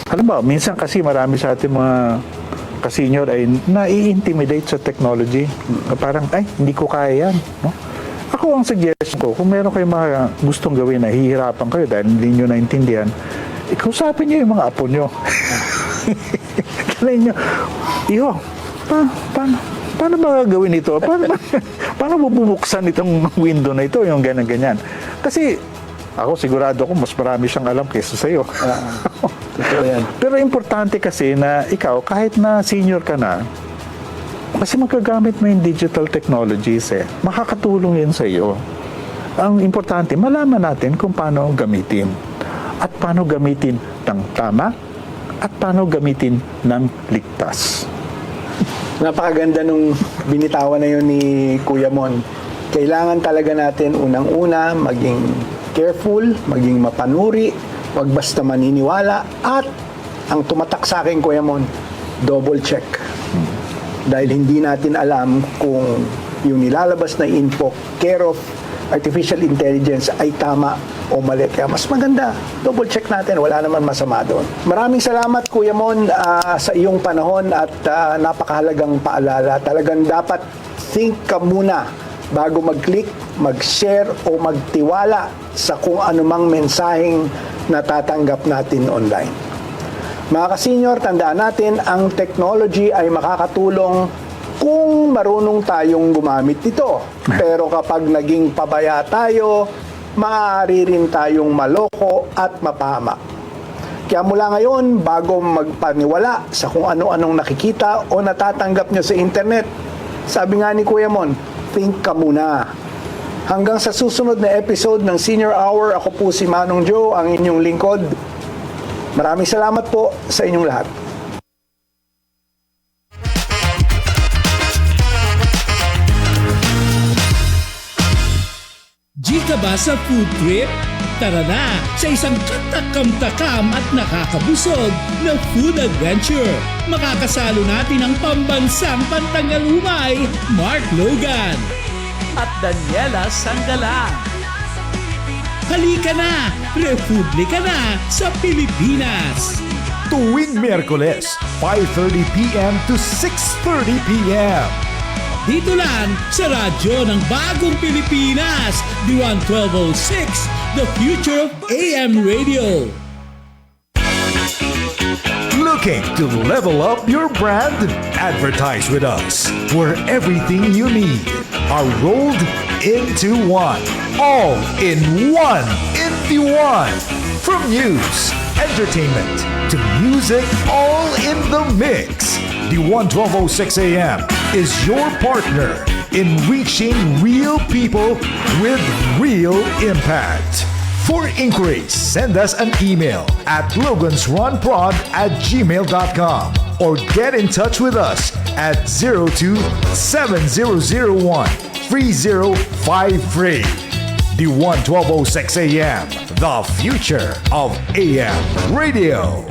Speaker 8: alam mo, minsan kasi marami sa ating mga ka-senior ay nai-intimidate sa technology. Parang, hindi ko kaya yan. No? Ako ang suggestion ko, kung meron kayong mga gustong gawin na hihirapan kayo dahil hindi nyo naintindihan, kausapin nyo yung mga apo nyo. Kalain nyo, paano ba gawin ito? Paano bubuksan itong window na ito? Yung ganyan-ganyan. Kasi, ako sigurado ko mas marami siyang alam kaysa sa'yo.
Speaker 7: Totoo yan.
Speaker 8: Pero importante kasi na ikaw, kahit na senior ka na, kasi magagamit mo yung digital technologies makakatulong yun sa iyo. Ang importante, malaman natin kung paano gamitin. At paano gamitin ng tama, at paano gamitin ng ligtas.
Speaker 7: Napakaganda nung binitawan na yun ni Kuya Mon. Kailangan talaga natin unang-una maging careful, maging mapanuri, wag basta maniniwala, at ang tumatak sa akin, Kuya Mon, double check. Dahil hindi natin alam kung yung nilalabas na info care of artificial intelligence ay tama o mali. Kaya mas maganda, double check natin, wala naman masama doon. Maraming salamat, Kuya Mon, sa iyong panahon at napakahalagang paalala. Talagang dapat think ka muna bago mag-click, mag-share o magtiwala sa kung anumang mensaheng natatanggap natin online. Mga ka-senior, tandaan natin, ang technology ay makakatulong kung marunong tayong gumamit nito. Pero kapag naging pabaya tayo, maaari rin tayong maloko at mapahamak. Kaya mula ngayon, bago magpaniwala sa kung ano-anong nakikita o natatanggap nyo sa internet, sabi nga ni Kuya Mon, think ka muna. Hanggang sa susunod na episode ng Senior Hour, ako po si Manong Joe, ang inyong lingkod. Maraming salamat po sa inyong lahat.
Speaker 6: G ka ba sa food trip? Tara na sa isang katakam-takam at nakakabusog na food adventure. Makakasalo natin ang pambansang pantangalumay, Mark Logan at Daniela Sangalang. Halika na! Republika na sa Pilipinas!
Speaker 1: Tuwing Miyerkules, 5:30 p.m. to 6:30 p.m.
Speaker 6: Dito lang sa radyo ng Bagong Pilipinas, Diwan 1206, the future of AM radio.
Speaker 1: Looking to level up your brand? Advertise with us, where everything you need are rolled into one. All in one. Into one. From news, entertainment, to music, all in the mix. The 1206 AM is your partner in reaching real people with real impact. For inquiries, send us an email at logansrunprod@gmail.com or get in touch with us at 02-7001-3053. The 1206 AM, the future of AM radio.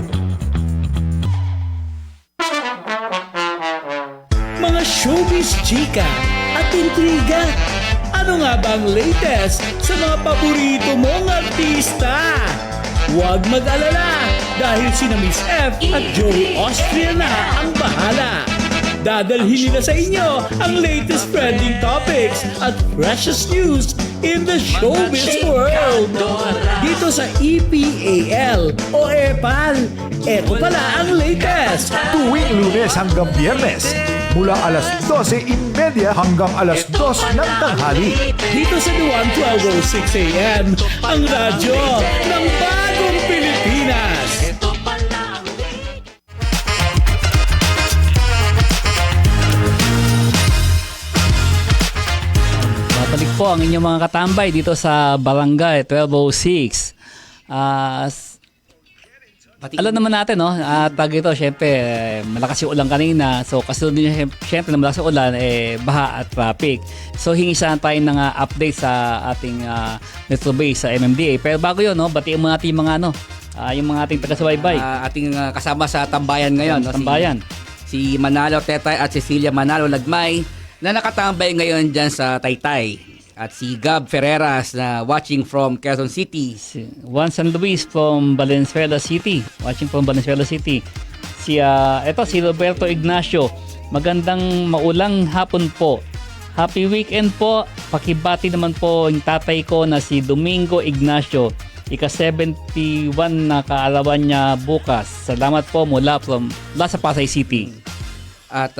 Speaker 6: Mga showbiz chika at intriga. Ano nga ba ang latest sa mga paborito mong artista? Huwag mag-alala dahil sina Miss F at Joey Austria na ang bahala. Dadalhin nila sa inyo ang latest trending topics at freshest news in the showbiz world. Dito sa EPAL o EPAL, eto pala ang latest.
Speaker 1: Tuwing Lunes hanggang Biyernes, mula alas 12:30 hanggang alas 2 ng tanghali.
Speaker 6: Dito sa Diwan 1206 AM, ang radyo ng Bagong Pilipinas.
Speaker 3: Babalik po ang inyong mga katambay dito sa Barangay 1206. Alam naman natin, no? Tag ito, syempre, malakas yung ulan kanina. So, kasunod din syempre na malakas yung ulan, baha at traffic. So, hingisahan tayo ng update sa ating Metro Base sa MMDA. Pero bago yun, no? Batiin mo natin yung mga, yung mga ating taga-subaybay.
Speaker 4: Ating kasama sa tambayan ngayon. no?
Speaker 3: Tambayan.
Speaker 4: Si Manalo Tetay at Cecilia Manalo Lagmay na nakatambay ngayon dyan sa Taytay. At si Gab Ferreras na watching from Quezon City.
Speaker 3: Si Juan San Luis from Valenzuela City. Watching from Valenzuela City. Si Roberto Ignacio. Magandang maulang hapon po. Happy weekend po. Pakibati naman po yung tatay ko na si Domingo Ignacio. Ika-71 na kaarawan niya bukas. Salamat po mula sa Pasay City.
Speaker 4: At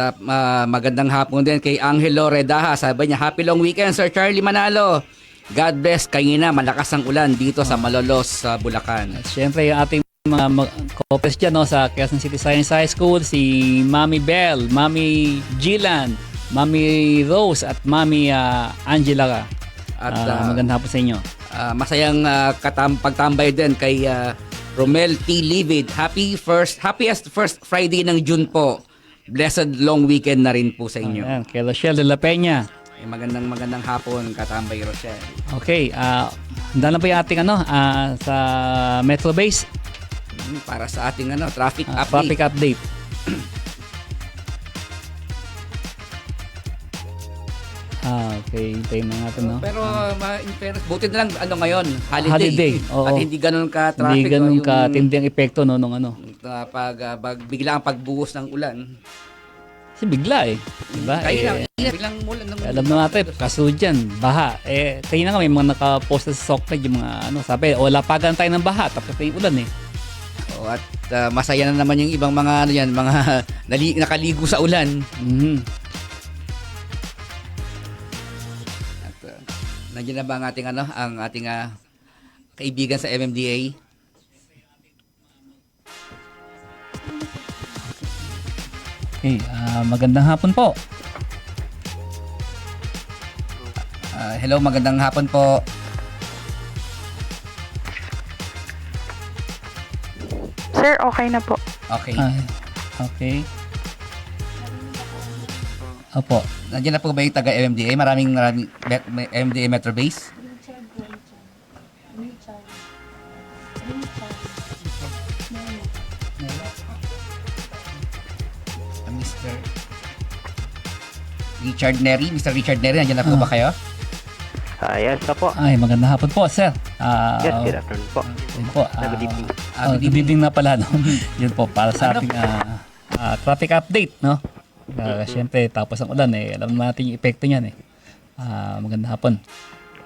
Speaker 4: magandang hapon din kay Angelo Redaha. Sabi niya, happy long weekend, Sir Charlie Manalo. God bless. Kanina malakas ang ulan dito sa Malolos, sa Bulacan.
Speaker 3: At syempre yung ating mga kopes dyan, no, sa Quezon City Science High School, si Mami Bell, Mami Gilan, Mami Rose at Mami Angela. At magandang hapon sa inyo.
Speaker 4: Masayang pagtambay din kay Romel T. Livid. Happiest first Friday ng June po. Blessed long weekend na rin po sa inyo.
Speaker 3: Ayan, kay Rochelle de la Peña.
Speaker 4: Magandang hapon, katambay Rochelle.
Speaker 3: Okay, handa na po yung ating sa Metro Base.
Speaker 4: Para sa ating traffic update.
Speaker 3: Traffic update. Okay, hintayin na natin, no?
Speaker 4: Pero in fairness, buti na lang ngayon, holiday.
Speaker 3: Oo.
Speaker 4: At hindi ganun ka traffic.
Speaker 3: Hindi ganun ka tindi ang epekto, no, nung
Speaker 4: biglang pagbuhos ng ulan.
Speaker 3: Kasi bigla diba?
Speaker 4: Biglang ulan ng
Speaker 3: Alam na natin, kaso dyan, baha. Kaya na nga may mga nakapost sa Sockmed yung mga sabi, lapagan tayo ng baha, tapos yung ulan
Speaker 4: At masaya na naman yung ibang mga mga nakaligo sa ulan. At nandiyan na ba ang ating kaibigan sa MMDA?
Speaker 3: Okay, magandang hapon po.
Speaker 4: Hello, magandang hapon po.
Speaker 5: Sir, okay na po.
Speaker 4: Okay.
Speaker 3: Okay. Opo.
Speaker 4: Nandiyan na po ba yung taga-MMDA? Maraming MMDA Metro Base? Mr. Richard Neri, nandiyan na po ba kayo?
Speaker 9: Yes na po.
Speaker 3: Ay, magandang hapon po, sir.
Speaker 9: Yes, good afternoon po.
Speaker 3: Yun po.
Speaker 9: Good evening.
Speaker 3: Good evening na pala, no? Yun po, para sa ating traffic update, no? Siyempre, tapos ang ulan, alam natin yung epekto niyan, magandang hapon.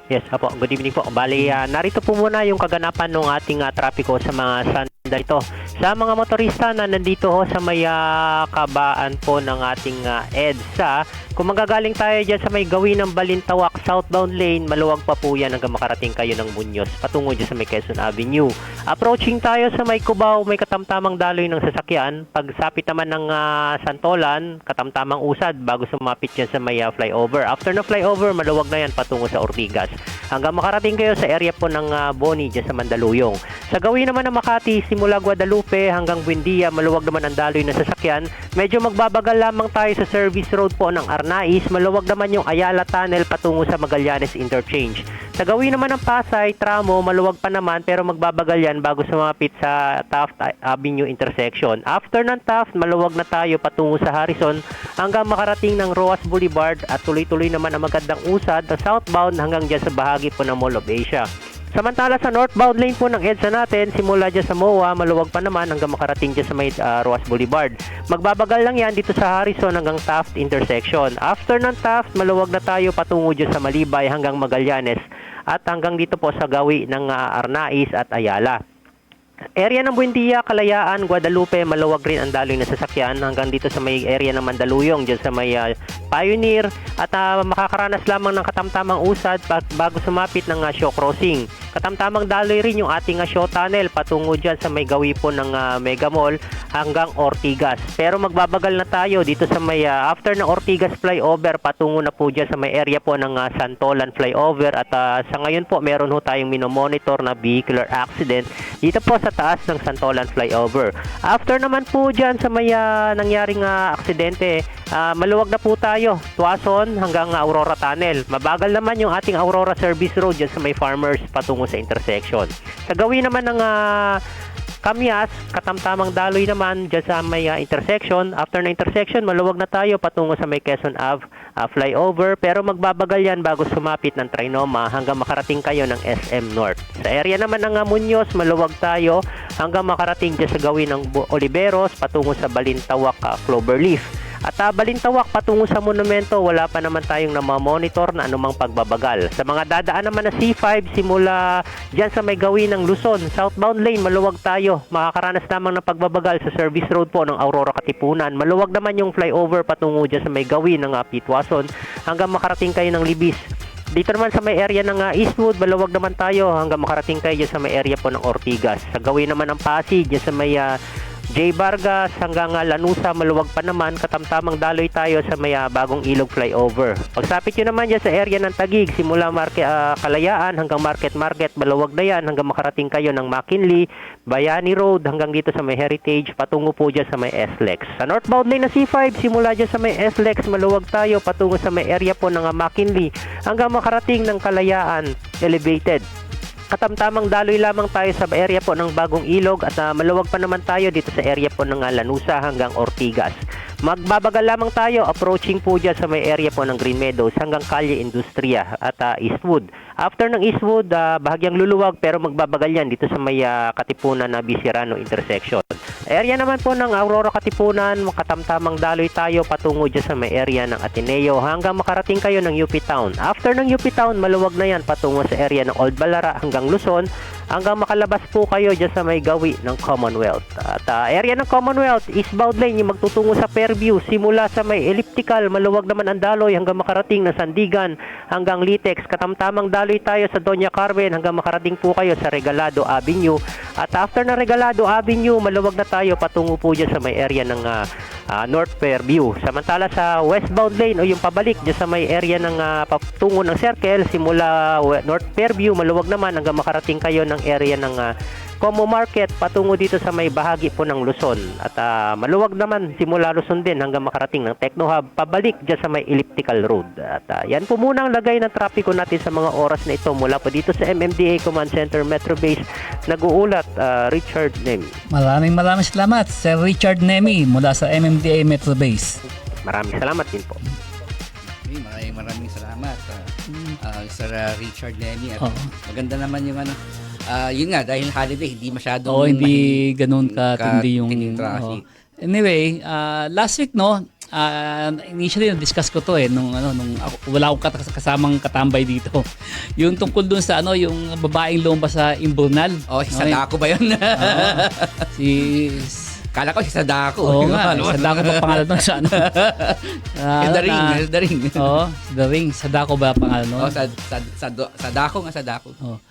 Speaker 9: Yes, apo. Good evening po. Bali, narito po muna yung kaganapan ng ating trapiko sa mga sandalito. Sa mga motorista na nandito ho sa may kabaan po ng ating EDSA, kung magagaling tayo dyan sa may gawin ng Balintawak southbound lane, maluwag pa po yan hanggang makarating kayo ng Muñoz patungo dyan sa may Quezon Avenue. Approaching tayo sa may Cubao, may katamtamang daloy ng sasakyan. Pagsapit naman ng Santolan, katamtamang usad bago sumapit dyan sa may flyover. After na flyover, maluwag na yan patungo sa Ortigas. Hanggang makarating kayo sa area po ng Boni dyan sa Mandaluyong. Sa gawin naman ng Makati, simula Guadalupe hanggang Buendia, maluwag naman ang daloy ng sasakyan. Medyo magbabagal lamang tayo sa service road po ng Arnaiz, maluwag naman yung Ayala Tunnel patungo sa Magallanes Interchange. Sa gawin naman ng Pasay, tramo, maluwag pa naman pero magbabagal yan bago sumapit sa Taft Avenue intersection. After ng Taft, maluwag na tayo patungo sa Harrison hanggang makarating ng Roas Boulevard at tuloy-tuloy naman ang magandang usad na southbound hanggang dyan sa bahagi po ng Mall of Asia. Samantala sa northbound lane po ng EDSA natin, simula dyan sa MOA, maluwag pa naman hanggang makarating dyan sa may Roas Boulevard. Magbabagal lang yan dito sa Harrison hanggang Taft intersection. After ng Taft, maluwag na tayo patungo dyan sa Malibay hanggang Magallanes at hanggang dito po sa gawi ng Arnaiz at Ayala. Area ng Buendia, Kalayaan, Guadalupe, maluwag rin ang daloy na sasakyan hanggang dito sa may area ng Mandaluyong, dyan sa may Pioneer at makakaranas lamang ng katamtamang usad bago sumapit ng Shaw Crossing. Katamtamang daloy rin yung ating Shaw Tunnel patungo dyan sa may gawi po ng Mega Mall hanggang Ortigas. Pero magbabagal na tayo dito sa may after ng Ortigas flyover patungo na po dyan sa may area po ng Santolan flyover at sa ngayon po meron ho tayong minomonitor na vehicular accident dito po sa taas ng Santolan flyover. After naman po dyan sa may nangyaring aksidente, maluwag na po tayo, Tuason hanggang Aurora Tunnel. Mabagal naman yung ating Aurora Service Road dyan sa may Farmers patungo sa intersection. Sa gawin naman ng Kamyas, katamtamang daloy naman dyan sa may intersection. After na intersection, maluwag na tayo patungo sa may Quezon Ave flyover. Pero magbabagal yan bago sumapit ng Trinoma hanggang makarating kayo ng SM North. Sa area naman ng Muñoz, maluwag tayo hanggang makarating dyan sa gawin ng Oliveros patungo sa Balintawak Cloverleaf. At Balintawak patungo sa monumento, wala pa naman tayong namamonitor na anumang pagbabagal. Sa mga dadaan naman na C5, simula dyan sa may gawin ng Luzon, southbound lane, maluwag tayo. Makakaranas lamang ng pagbabagal sa service road po ng Aurora Katipunan. Maluwag naman yung flyover patungo dyan sa may gawin ng Pitwason hanggang makarating kayo ng Libis. Dito naman sa may area ng Eastwood, maluwag naman tayo hanggang makarating kayo dyan sa may area po ng Ortigas. Sa gawin naman ng Pasig, dyan sa may J. Vargas hanggang Lanusa, maluwag pa naman, katamtamang daloy tayo sa may Bagong Ilog flyover. Pagsapit nyo naman dyan sa area ng Taguig, simula Kalayaan hanggang Market, maluwag na yan hanggang makarating kayo ng McKinley, Bayani Road hanggang dito sa may Heritage, patungo po dyan sa may SLEX. Sa northbound lane na C5, simula dyan sa may SLEX, maluwag tayo patungo sa may area po ng McKinley hanggang makarating ng Kalayaan Elevated. Katamtamang daloy lamang tayo sa area po ng Bagong Ilog at maluwag pa naman tayo dito sa area po ng Lanusa hanggang Ortigas. Magbabagal lamang tayo approaching po dyan sa may area po ng Green Meadows hanggang Calle Industria at Eastwood. After ng Eastwood, bahagyang luluwag pero magbabagal yan dito sa may Katipunan na Bisirano intersection. Area naman po ng Aurora Katipunan, katamtamang daloy tayo patungo dyan sa may area ng Ateneo hanggang makarating kayo ng UP Town. After ng UP Town, maluwag na yan patungo sa area ng Old Balara hanggang Luzon hanggang makalabas po kayo dyan sa may gawi ng Commonwealth. At area ng Commonwealth, eastbound lane yung magtutungo sa Fairview, simula sa may Elliptical, maluwag naman ang daloy hanggang makarating na Sandigan hanggang Litex. Katamtamang daloy tayo sa Doña Carmen hanggang makarating po kayo sa Regalado Avenue. At after na Regalado Avenue, maluwag na tayo patungo po dyan sa may area ng North Fairview. Samantala sa westbound lane o yung pabalik dyan sa may area ng patungo ng Circle, simula North Fairview, maluwag naman hanggang makarating kayo ng area ng Como Market patungo dito sa may bahagi po ng Luzon. At maluwag naman simula Luzon din hanggang makarating ng Techno Hub pabalik dyan sa may Elliptical Road. At yan po muna ang lagay ng trapiko natin sa mga oras na ito mula po dito sa MMDA Command Center Metro Base. Nag-uulat Richard Nemi.
Speaker 3: Maraming salamat Sir Richard Nemi mula sa MMDA Metro Base.
Speaker 9: Maraming salamat din po.
Speaker 4: Maraming salamat. Sir Richard Nemi. At
Speaker 3: Oo.
Speaker 4: maganda naman yung ano. Yun nga, dahil holiday, hindi masyadong
Speaker 3: Oo, hindi ganun katindi yung
Speaker 4: tinding traffic.
Speaker 3: Anyway, last week initially na-discuss ko to nung wala akong kasamang katambay dito. Yung tungkol dun sa yung babaeng lumabas sa Imburnal.
Speaker 4: Si Sadako ba yun?
Speaker 3: Si
Speaker 4: Kala ko si Sadako.
Speaker 3: Oo nga, Sadako ba pangalan nun sa
Speaker 4: The Ring.
Speaker 3: Oo, The Ring. Sadako ba pangalan nun?
Speaker 4: Sadako nga, Sadako.
Speaker 3: Oh.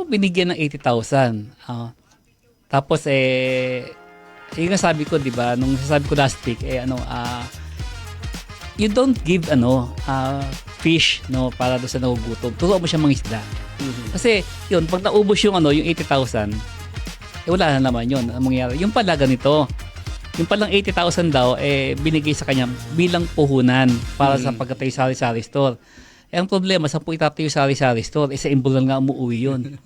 Speaker 3: Binigyan ng 80,000. Tapos yung nga sabi ko, 'di ba, nung sasabi ko last week you don't give fish para do sa nagugutom. Turuan mo siya mangisda. Kasi yun, pag naubos yung 80,000, wala na naman yun. Ang mangyayari, yung pala ganito. Yung palang 80,000 daw binigay sa kanya bilang puhunan para sa pagkatayo sa sari-sari store. Ang problema, sa po itatayo sa sari-sari store, sa Imburnal nga umuwi yun.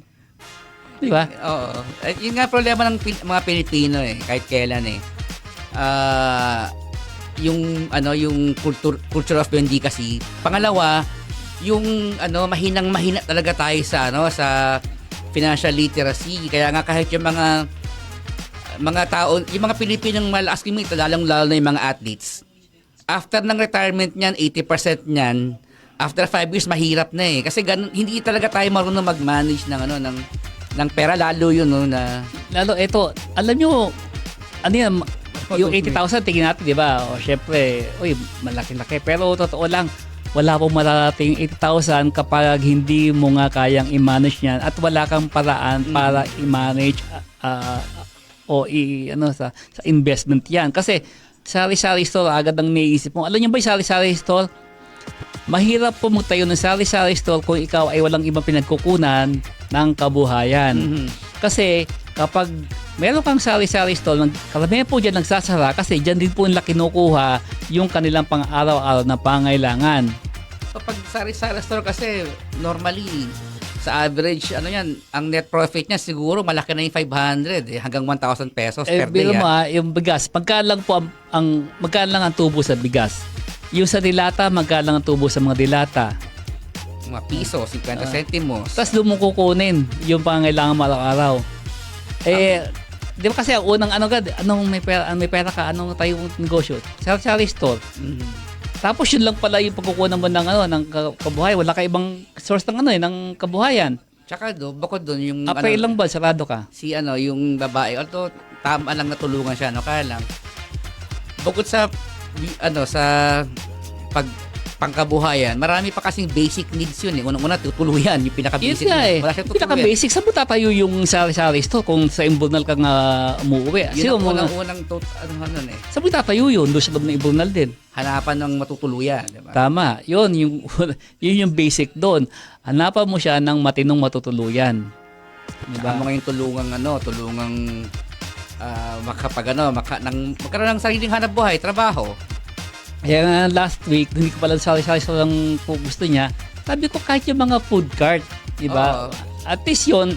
Speaker 3: Di ba?
Speaker 4: Oo. Yun nga problema ng mga Pilipino kahit kailan yung culture of bendicacy. Pangalawa, yung mahina talaga tayo sa financial literacy. Kaya nga kahit yung mga tao, yung mga Pilipinong malakas kumita, lalong-lalo na yung mga athletes. After ng retirement niyan, 80% niyan, after 5 years mahirap na kasi hindi talaga tayo marunong mag-manage ng pera, lalo yun
Speaker 3: Lalo ito, alam nyo, yung 80,000 tingin natin, di ba? O syempre, malaki-laki. Pero totoo lang, wala pong mararating 80,000 kapag hindi mo nga kayang i-manage yan at wala kang paraan para i-manage sa investment yan. Kasi sari-sari store, agad ang naiisip mo. Alam nyo ba yung sari-sari store? Mahirap po magtayo ng sari-sari store kung ikaw ay walang ibang pinagkukunan ng kabuhayan. Kasi kapag meron kang sari-sari store, karamihan po dyan nagsasara kasi dyan din po nila kinukuha yung kanilang pang-araw-araw na pangailangan.
Speaker 4: Kapag sari-sari store kasi normally sa average ang net profit niya siguro malaki na yung 500 hanggang 1,000 pesos per day.
Speaker 3: Pero yung bigas, magkano lang ang tubo sa bigas? Yung sa dilata, magkano lang ang tubo sa mga dilata?
Speaker 4: Mga piso, 50 centimos.
Speaker 3: Tapos doon mo kukunin yung pangailangan araw-araw. Di ba kasi ang unang may pera ka, anong tayo negosyo? Sari-sari store. Tapos yun lang pala yung pagkukunan mo ng kabuhayan. Wala ka ibang source ng kabuhayan.
Speaker 4: Tsaka bukod doon yung
Speaker 3: Apay lang ba sarado ka?
Speaker 4: Yung babae, although tama lang natulungan siya kaya lang bukod sa pangkabuhayan, marami pa kasing basic needs yun Unang-una, tutuluyan, yung pinaka-basic.
Speaker 3: Wala siyang pinaka-basic. Saan mo tatayo yung sari-sari store kung sa Imburnal ka nga umuwi?
Speaker 4: Yun ang unang
Speaker 3: Saan mo tatayo yun? Doon sa loob ng Imburnal din.
Speaker 4: Hanapan ng matutuluyan. Diba?
Speaker 3: Tama. Yun yung basic doon. Hanapan mo siya ng matinong matutuluyan.
Speaker 4: Diba? Mga yung tulungang magkaroon ng sariling hanap buhay, trabaho.
Speaker 3: Kaya last week, hindi ko pala sari-sari lang kung gusto niya. Sabi ko kahit yung mga food cart, di ba? At least yun,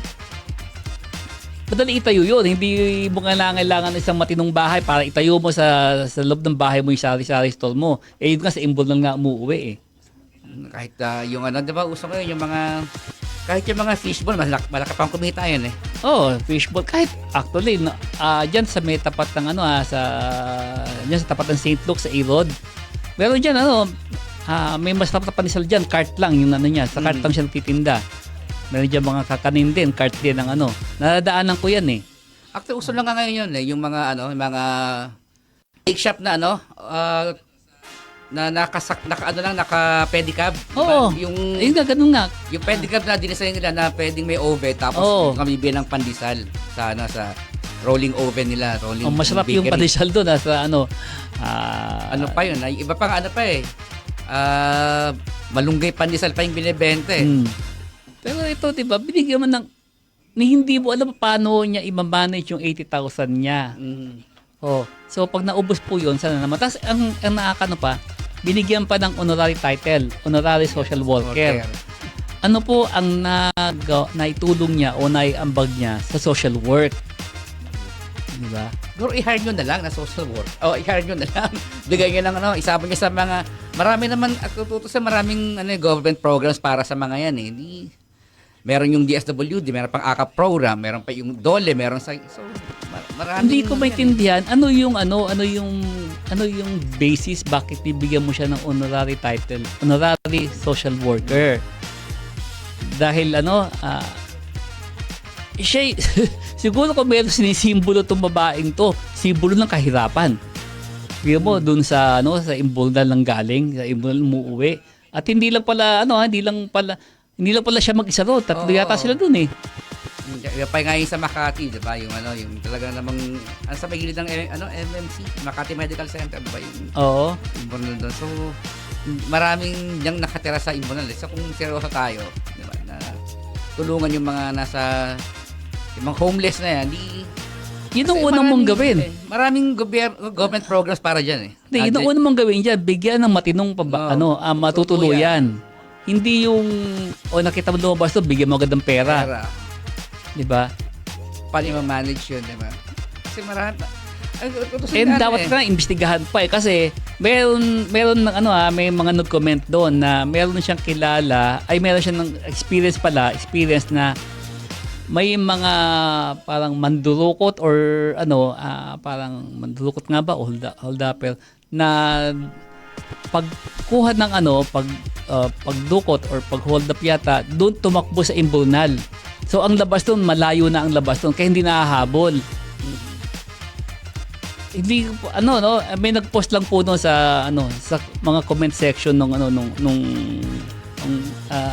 Speaker 3: madali itayo yun. Hindi mo kailangan isang matinong bahay para itayo mo sa loob ng bahay mo yung sari-sari store mo. Yun nga sa Imburnal nga umuwi
Speaker 4: Kahit yung di ba, uso ngayon yung mga kahit yung mga fishball, malaki pang kumita yun
Speaker 3: fishball. Kahit actually, dyan sa may tapat ng dyan sa tapat ng St. Luke sa A-Road. Meron dyan, may mas tapat nila dyan, cart lang yung niya. Sa cart lang siya nagtitinda. Meron dyan mga kakanin din, cart din ng Nadadaanan ko yan
Speaker 4: Actually, uso lang nga ngayon yun yung mga bake shop na naka-pedicab.
Speaker 3: Oo.
Speaker 4: Yung
Speaker 3: ganun nga.
Speaker 4: Yung pedicab na dinesign nila na pwedeng may oven tapos kami bilang pandesal sa rolling oven nila, rolling
Speaker 3: masarap
Speaker 4: bakery.
Speaker 3: yung pandesal doon
Speaker 4: pa yun? Iba pa nga malunggay pandesal pa yung binebenta
Speaker 3: Pero ito, 'di ba? Binigyan mo hindi mo alam paano niya i-manage yung 80,000 niya. So pag naubos po 'yon, sana naman. Tapos ang pa, binigyan pa ng honorary title, honorary social worker. Ano po ang naitulong niya o naiambag niya sa social work? Diba?
Speaker 4: Siguro i-hire nyo na lang na social work. I-hire nyo na lang. Bigay nyo lang isama nyo sa mga marami naman, sa maraming government programs para sa mga yan eh. Meron yung DSWD, meron pang AKAP program, meron pa yung DOLE, meron sa... So, maraming...
Speaker 3: Hindi ko maintindihan ano yung basis bakit bibigyan mo siya ng honorary title, honorary social worker. Dahil siya siguro kung meron sinisimbolo tong babaeng to, simbolo ng kahirapan. Kaya mo dun sa sa imbuldan lang galing, sa imbuldan umuwi. At hindi lang pala hindi lang pala siya mag-isa ro. Tatlo yata sila dun eh.
Speaker 4: Pa nga yung sa Makati, di ba? Yung talaga namang sa may gilid ng MMC, Makati Medical Center, di ba?
Speaker 3: Oo.
Speaker 4: Imbonal doon. So, maraming diyang nakatira sa Imbonal. So, kung seryoso tayo, di ba, na tulungan yung mga yung mga homeless na yan,
Speaker 3: yun ang unang mong gawin.
Speaker 4: Maraming government programs para dyan eh.
Speaker 3: Hindi, yun ang unang mong gawin dyan, bigyan ng matinong matutuluyan. Hindi yung, nakita mo lumabas to, bigyan mo agad ng pera. Diba?
Speaker 4: Paano ma-manage yun, diba? Kasi marami.
Speaker 3: And dapat na imbestigahan pa eh. Kasi meron ng may mga nag-comment doon na meron siyang kilala, meron siyang experience na may mga parang mandurukot or parang mandurukot nga ba, hold-upper, na pagkuha ng pagdukot or pag-hold up yata, doon tumakbo sa imbunal. So ang labas doon, malayo na ang labas doon, kaya hindi nahahabol. Hindi may nag-post lang po sa sa mga comment section nung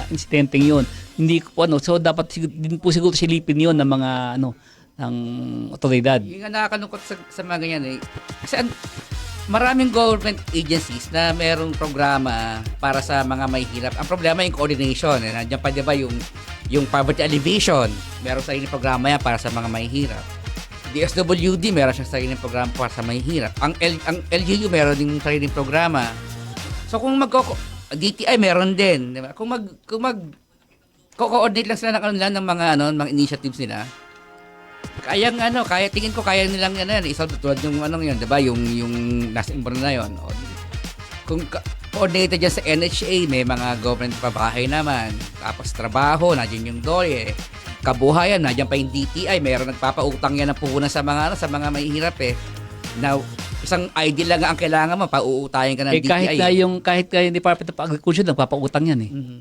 Speaker 3: insidenteng 'yon. Hindi ko so dapat din po siguro silipin 'yon ng mga ng otoridad.
Speaker 4: Yung nga nakakalungkot sa mga ganyan eh. Kasi maraming government agencies na merong programa para sa mga may hirap. Ang problema yung coordination. Nandiyan pa diba yung poverty alleviation. Meron sa sariling programa yan para sa mga may hirap. DSWD meron siyang sariling programa para sa may hirap. Ang LGU meron din sariling programa. So kung DTI meron din, diba? Kung coordinate lang sila ng mga initiatives nila. Kaya tingin ko kaya nilang isolve tulad yung yun, 'di ba? Yung nasa Imbonal na yun. Kung coordinated dyan sa NHA, may mga government pabahay naman. Tapos trabaho, nandiyan yung DOLE. Kabuhayan, nandiyan pa yung DTI, mayroon nagpapautang yan ng puhunan sa mga mahihirap eh. Now, isang ID lang ang kailangan mo, pauutayan ka ng DTI.
Speaker 3: Kahit yung Department of Agriculture, nagpapautang yan eh.
Speaker 4: Mm-hmm.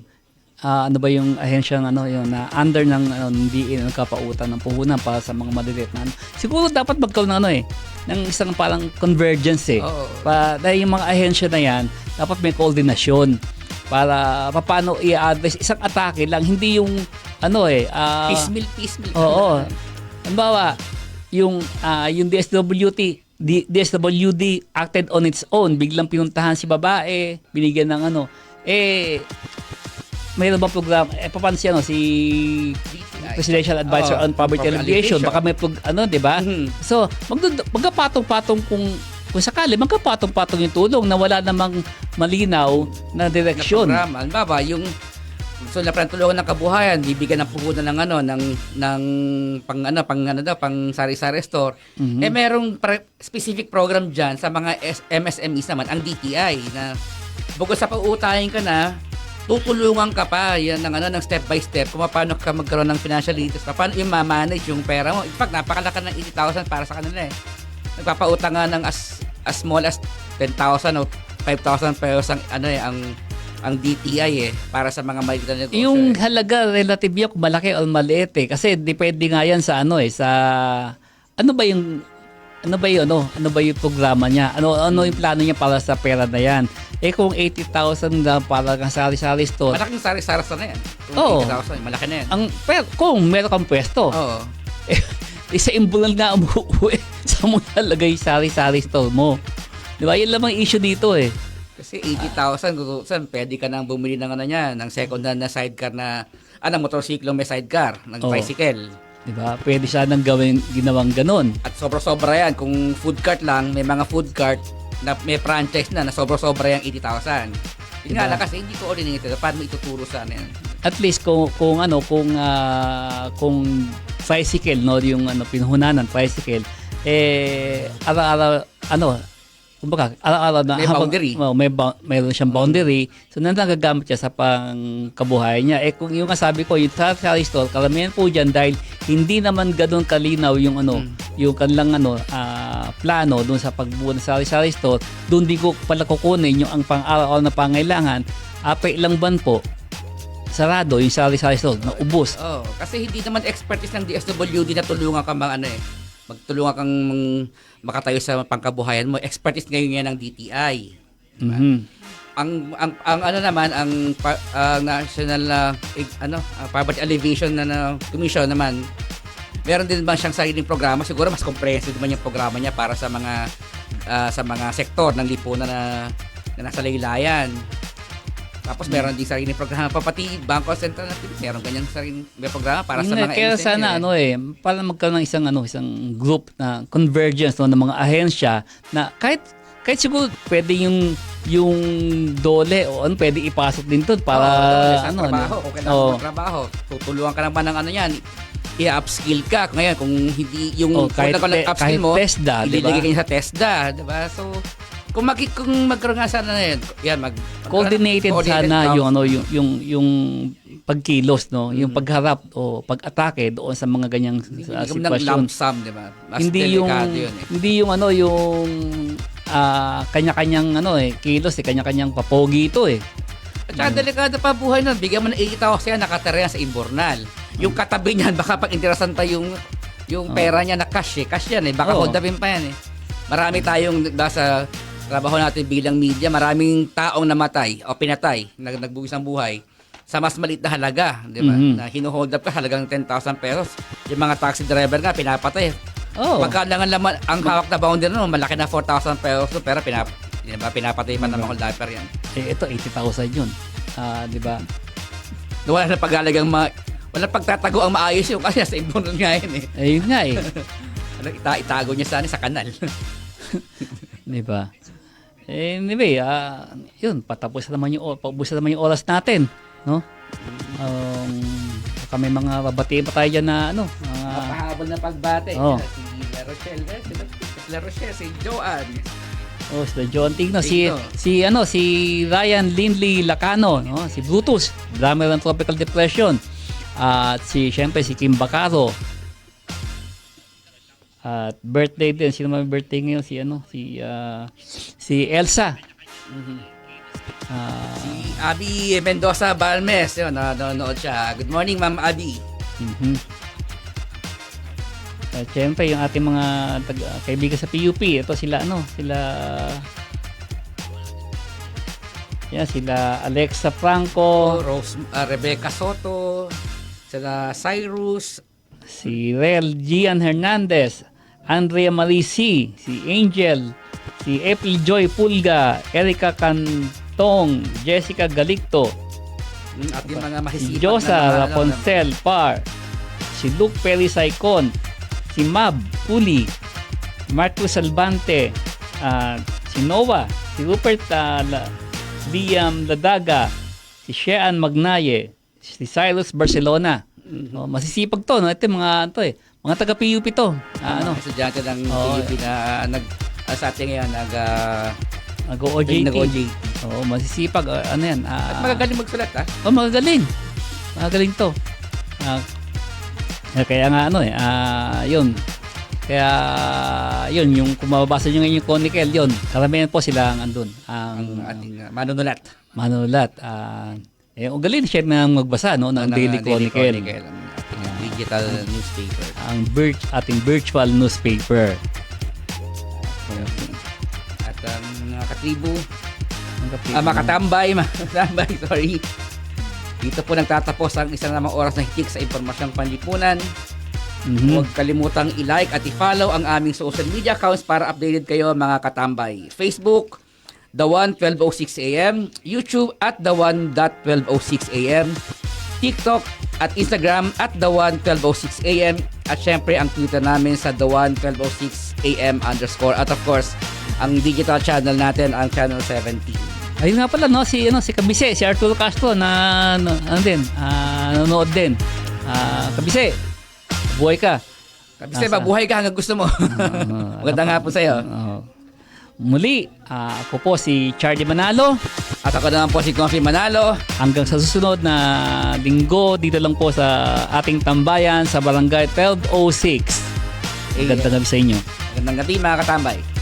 Speaker 3: Ano ba yung ahensya yung na under ng DA na nagpapautang ng puhunan para sa mga maliliit na siguro dapat magkaroon ng ng isang parang convergence eh. Dahil yung mga ahensya na yan, dapat may koordinasyon para paano i-address isang atake lang, hindi yung
Speaker 4: piecemeal.
Speaker 3: Oo. Halimbawa, yung DSWD acted on its own, biglang pinuntahan si babae, binigyan ng mayroon ba program paano si Presidential Advisor on Poverty Alleviation, baka may di ba? So magkapatong-patong kung sakali magkapatong-patong yung tulong na wala namang malinaw na direksyon.
Speaker 4: Halimbawa yung na tulungan ng kabuhayan, bibigyan ng puhunan ng pang sari-sari store. Merong specific program diyan sa mga MSMEs naman, ang DTI na bukod sa pauutahin ka na, tutulungan ka pa yan ng step by step kung paano ka magkaroon ng financial literacy, paano yung ma-manage yung pera mo. In fact, napakalaki ng 80,000 para sa kanila eh. Nagpapautang nga ng as small as 10,000 o 5,000 pesos ang DTI para sa mga maliit na negosyo.
Speaker 3: Yung halaga relative yung malaki o maliit kasi depende nga yan sa sa ano ba yung programa niya? Ano yung plano niya para sa pera na yan? Kung 80,000 na para kang sari-sari store.
Speaker 4: Malaking sari-sari store na yan. Kung 80,000, malaki na yan.
Speaker 3: Kung meron kang pwesto.
Speaker 4: Oo.
Speaker 3: Isa imbulan nga umuwi sa mo nalagay sari-sari store mo. Di ba? Yan lang ang issue dito eh.
Speaker 4: Kasi 80,000, pwede ka nang bumili ng ng second hand na sidecar na, motorsiklo may sidecar, ng bicycle.
Speaker 3: Diba? Pwede siya nang ginawang ganon.
Speaker 4: At sobra-sobra yan. Kung food cart lang, may mga food cart na may franchise na sobra-sobra yung 80,000. Yun nga lang kasi hindi ko ordinated. Paano mo ituturo sa yan?
Speaker 3: At least kung tricycle, yung pinuhunan ng tricycle, araw-araw, kumbaga, araw-araw na
Speaker 4: May boundary.
Speaker 3: Mayroon siyang boundary. So, nagagamit siya sa pangkabuhayan niya. Kung yung sabi ko, yung sari-sari store, karamihan po dyan dahil hindi naman ganun kalinaw yung yung kanilang plano doon sa pagbuo ng sari-sari store, doon di ko pala kukunin yung ang pang-araw-araw na pangailangan. Ilang buwan po, sarado yung sari-sari store, naubos.
Speaker 4: Kasi hindi naman expertise ng DSWD na tulungan ka magtulungan kang makatayo sa pangkabuhayan mo. Expertise ngayon yan ng DTI. Diba? Ang National Poverty Alleviation Commission naman, meron din ba siyang sariling programa? Siguro mas comprehensive naman yung programa niya para sa mga sektor ng lipunan na nasa laylayan. Tapos meron din sariling programa pa, pati Bangko Sentral natin meron ganyang sariling programa para sa mga
Speaker 3: kaya sana para magkaroon ng isang group na convergence ng mga ahensya na kahit siguro pwede yung dole o pwede ipasok din doon para
Speaker 4: trabaho, kung kailangan magtrabaho, tutulungan ka naman ng yan, i-upskill ka. Ngayon, kung hindi yung
Speaker 3: kahit
Speaker 4: upskill mo,
Speaker 3: TESDA,
Speaker 4: ililagay ka niya sa TESDA, diba? So, kung magkaroon nga sana na yan,
Speaker 3: coordinated sana yung pagkilos, no, yung pagharap o pag-atake doon sa mga ganyang sitwasyon.
Speaker 4: Ng lump sum, di ba? Mas
Speaker 3: Hindi yung kanya-kanyang kilos, kanya-kanyang papogi ito
Speaker 4: At saka delikado pa buhay nun. Bigyan mo ng 80,000 nakatira sa Imbornal. Yung katabi niyan, baka pag interesan pa yung pera niya na cash yan Baka hold upin pa yan Marami tayong sa trabaho natin bilang media, maraming taong namatay o pinatay, nagbuwis ng buhay sa mas maliit na halaga, di ba? Na hino-hold up ka halagang 10,000 pesos. Yung mga taxi driver nga pinapatay. Pagkalangan naman ang hawak na boundary malaki na 4,000 pesos pero pinapatay pa ng mga diaper yan.
Speaker 3: Ito 80,000 yun. Di ba?
Speaker 4: Wala na paghalagang wala pagtatago ang maayos yung kasi sa imbunan nga yun
Speaker 3: Yun nga
Speaker 4: itago niya sana sa kanal.
Speaker 3: Di ba? Anyway, yun, paubos naman yung oras natin, no? May mga babatiin pa tayo dyan na
Speaker 4: Pahabol na pagbate. Si La Rochelle, si Joanne.
Speaker 3: Si John Tigno, si Ryan Lindley Lacano, no? Si Brutus, drummer ng Tropical Depression. At siyempre si Kim Bacaro. At birthday din, sino may birthday ngayon? Si Elsa.
Speaker 4: Si Abby Mendoza Balmes, nanonood siya. Good morning, Ma'am Abby.
Speaker 3: At syempre yung ating mga kaibigan sa PUP, ito sila Alexa Franco,
Speaker 4: Rebecca Soto, sila Cyrus,
Speaker 3: si Rel Gian Hernandez, Andrea Marisi, si Angel, si April Joy Pulga, Erica Cantong, Jessica Galicto,
Speaker 4: at yung mga
Speaker 3: si
Speaker 4: mahisipan
Speaker 3: Josa Raponcel Par, si Luke Perry Saicon, si Mab Puli, Marcus Albante, si Noah, si Rupert Liam Ladaga, si Shean Magnaye, si Cyrus Barcelona. Masisipag to, no? Ito mga taga PUP to.
Speaker 4: Estudyante ng PUP na sa atin ngayon
Speaker 3: nag-OJT.
Speaker 4: Nag-OJT.
Speaker 3: Masisipag. Yan?
Speaker 4: At magagaling magsulat,
Speaker 3: magagaling. Magagaling to. Kaya nga yun. Kaya yun, yung kung mababasa nyo ngayon yung Chronicle, yun, karamihan po sila ang andun.
Speaker 4: Ang ating manunulat.
Speaker 3: Ang galing siya na magbasa ng Daily Chronicle.
Speaker 4: Ang ating digital newspaper.
Speaker 3: Ating virtual newspaper.
Speaker 4: At mga katribo, makatambay, sorry. Dito po nagtatapos ang isang namang oras na hitik sa impormasyong panlipunan. Huwag kalimutang i-like at i-follow ang aming social media accounts para updated kayo mga katambay. Facebook, The One 1206 AM, YouTube at The One 1206 AM, TikTok at Instagram at The One 1206 AM, at syempre ang Twitter namin sa The One 1206 AM _ at of course ang digital channel natin, ang Channel 17.
Speaker 3: Ayun nga pala, no, si Kabise, si Arturo Castro na nanonood din. Kabise, buhay ka.
Speaker 4: Kabise, mabuhay ka hanggang gusto mo. Magandang hapon sa'yo.
Speaker 3: Muli, ako po si Charlie Manalo.
Speaker 4: At ako naman po si Confi Manalo.
Speaker 3: Hanggang sa susunod na linggo, dito lang po sa ating tambayan sa Barangay 1206. Magandang gabi sa inyo.
Speaker 4: Magandang gabi mga katambay.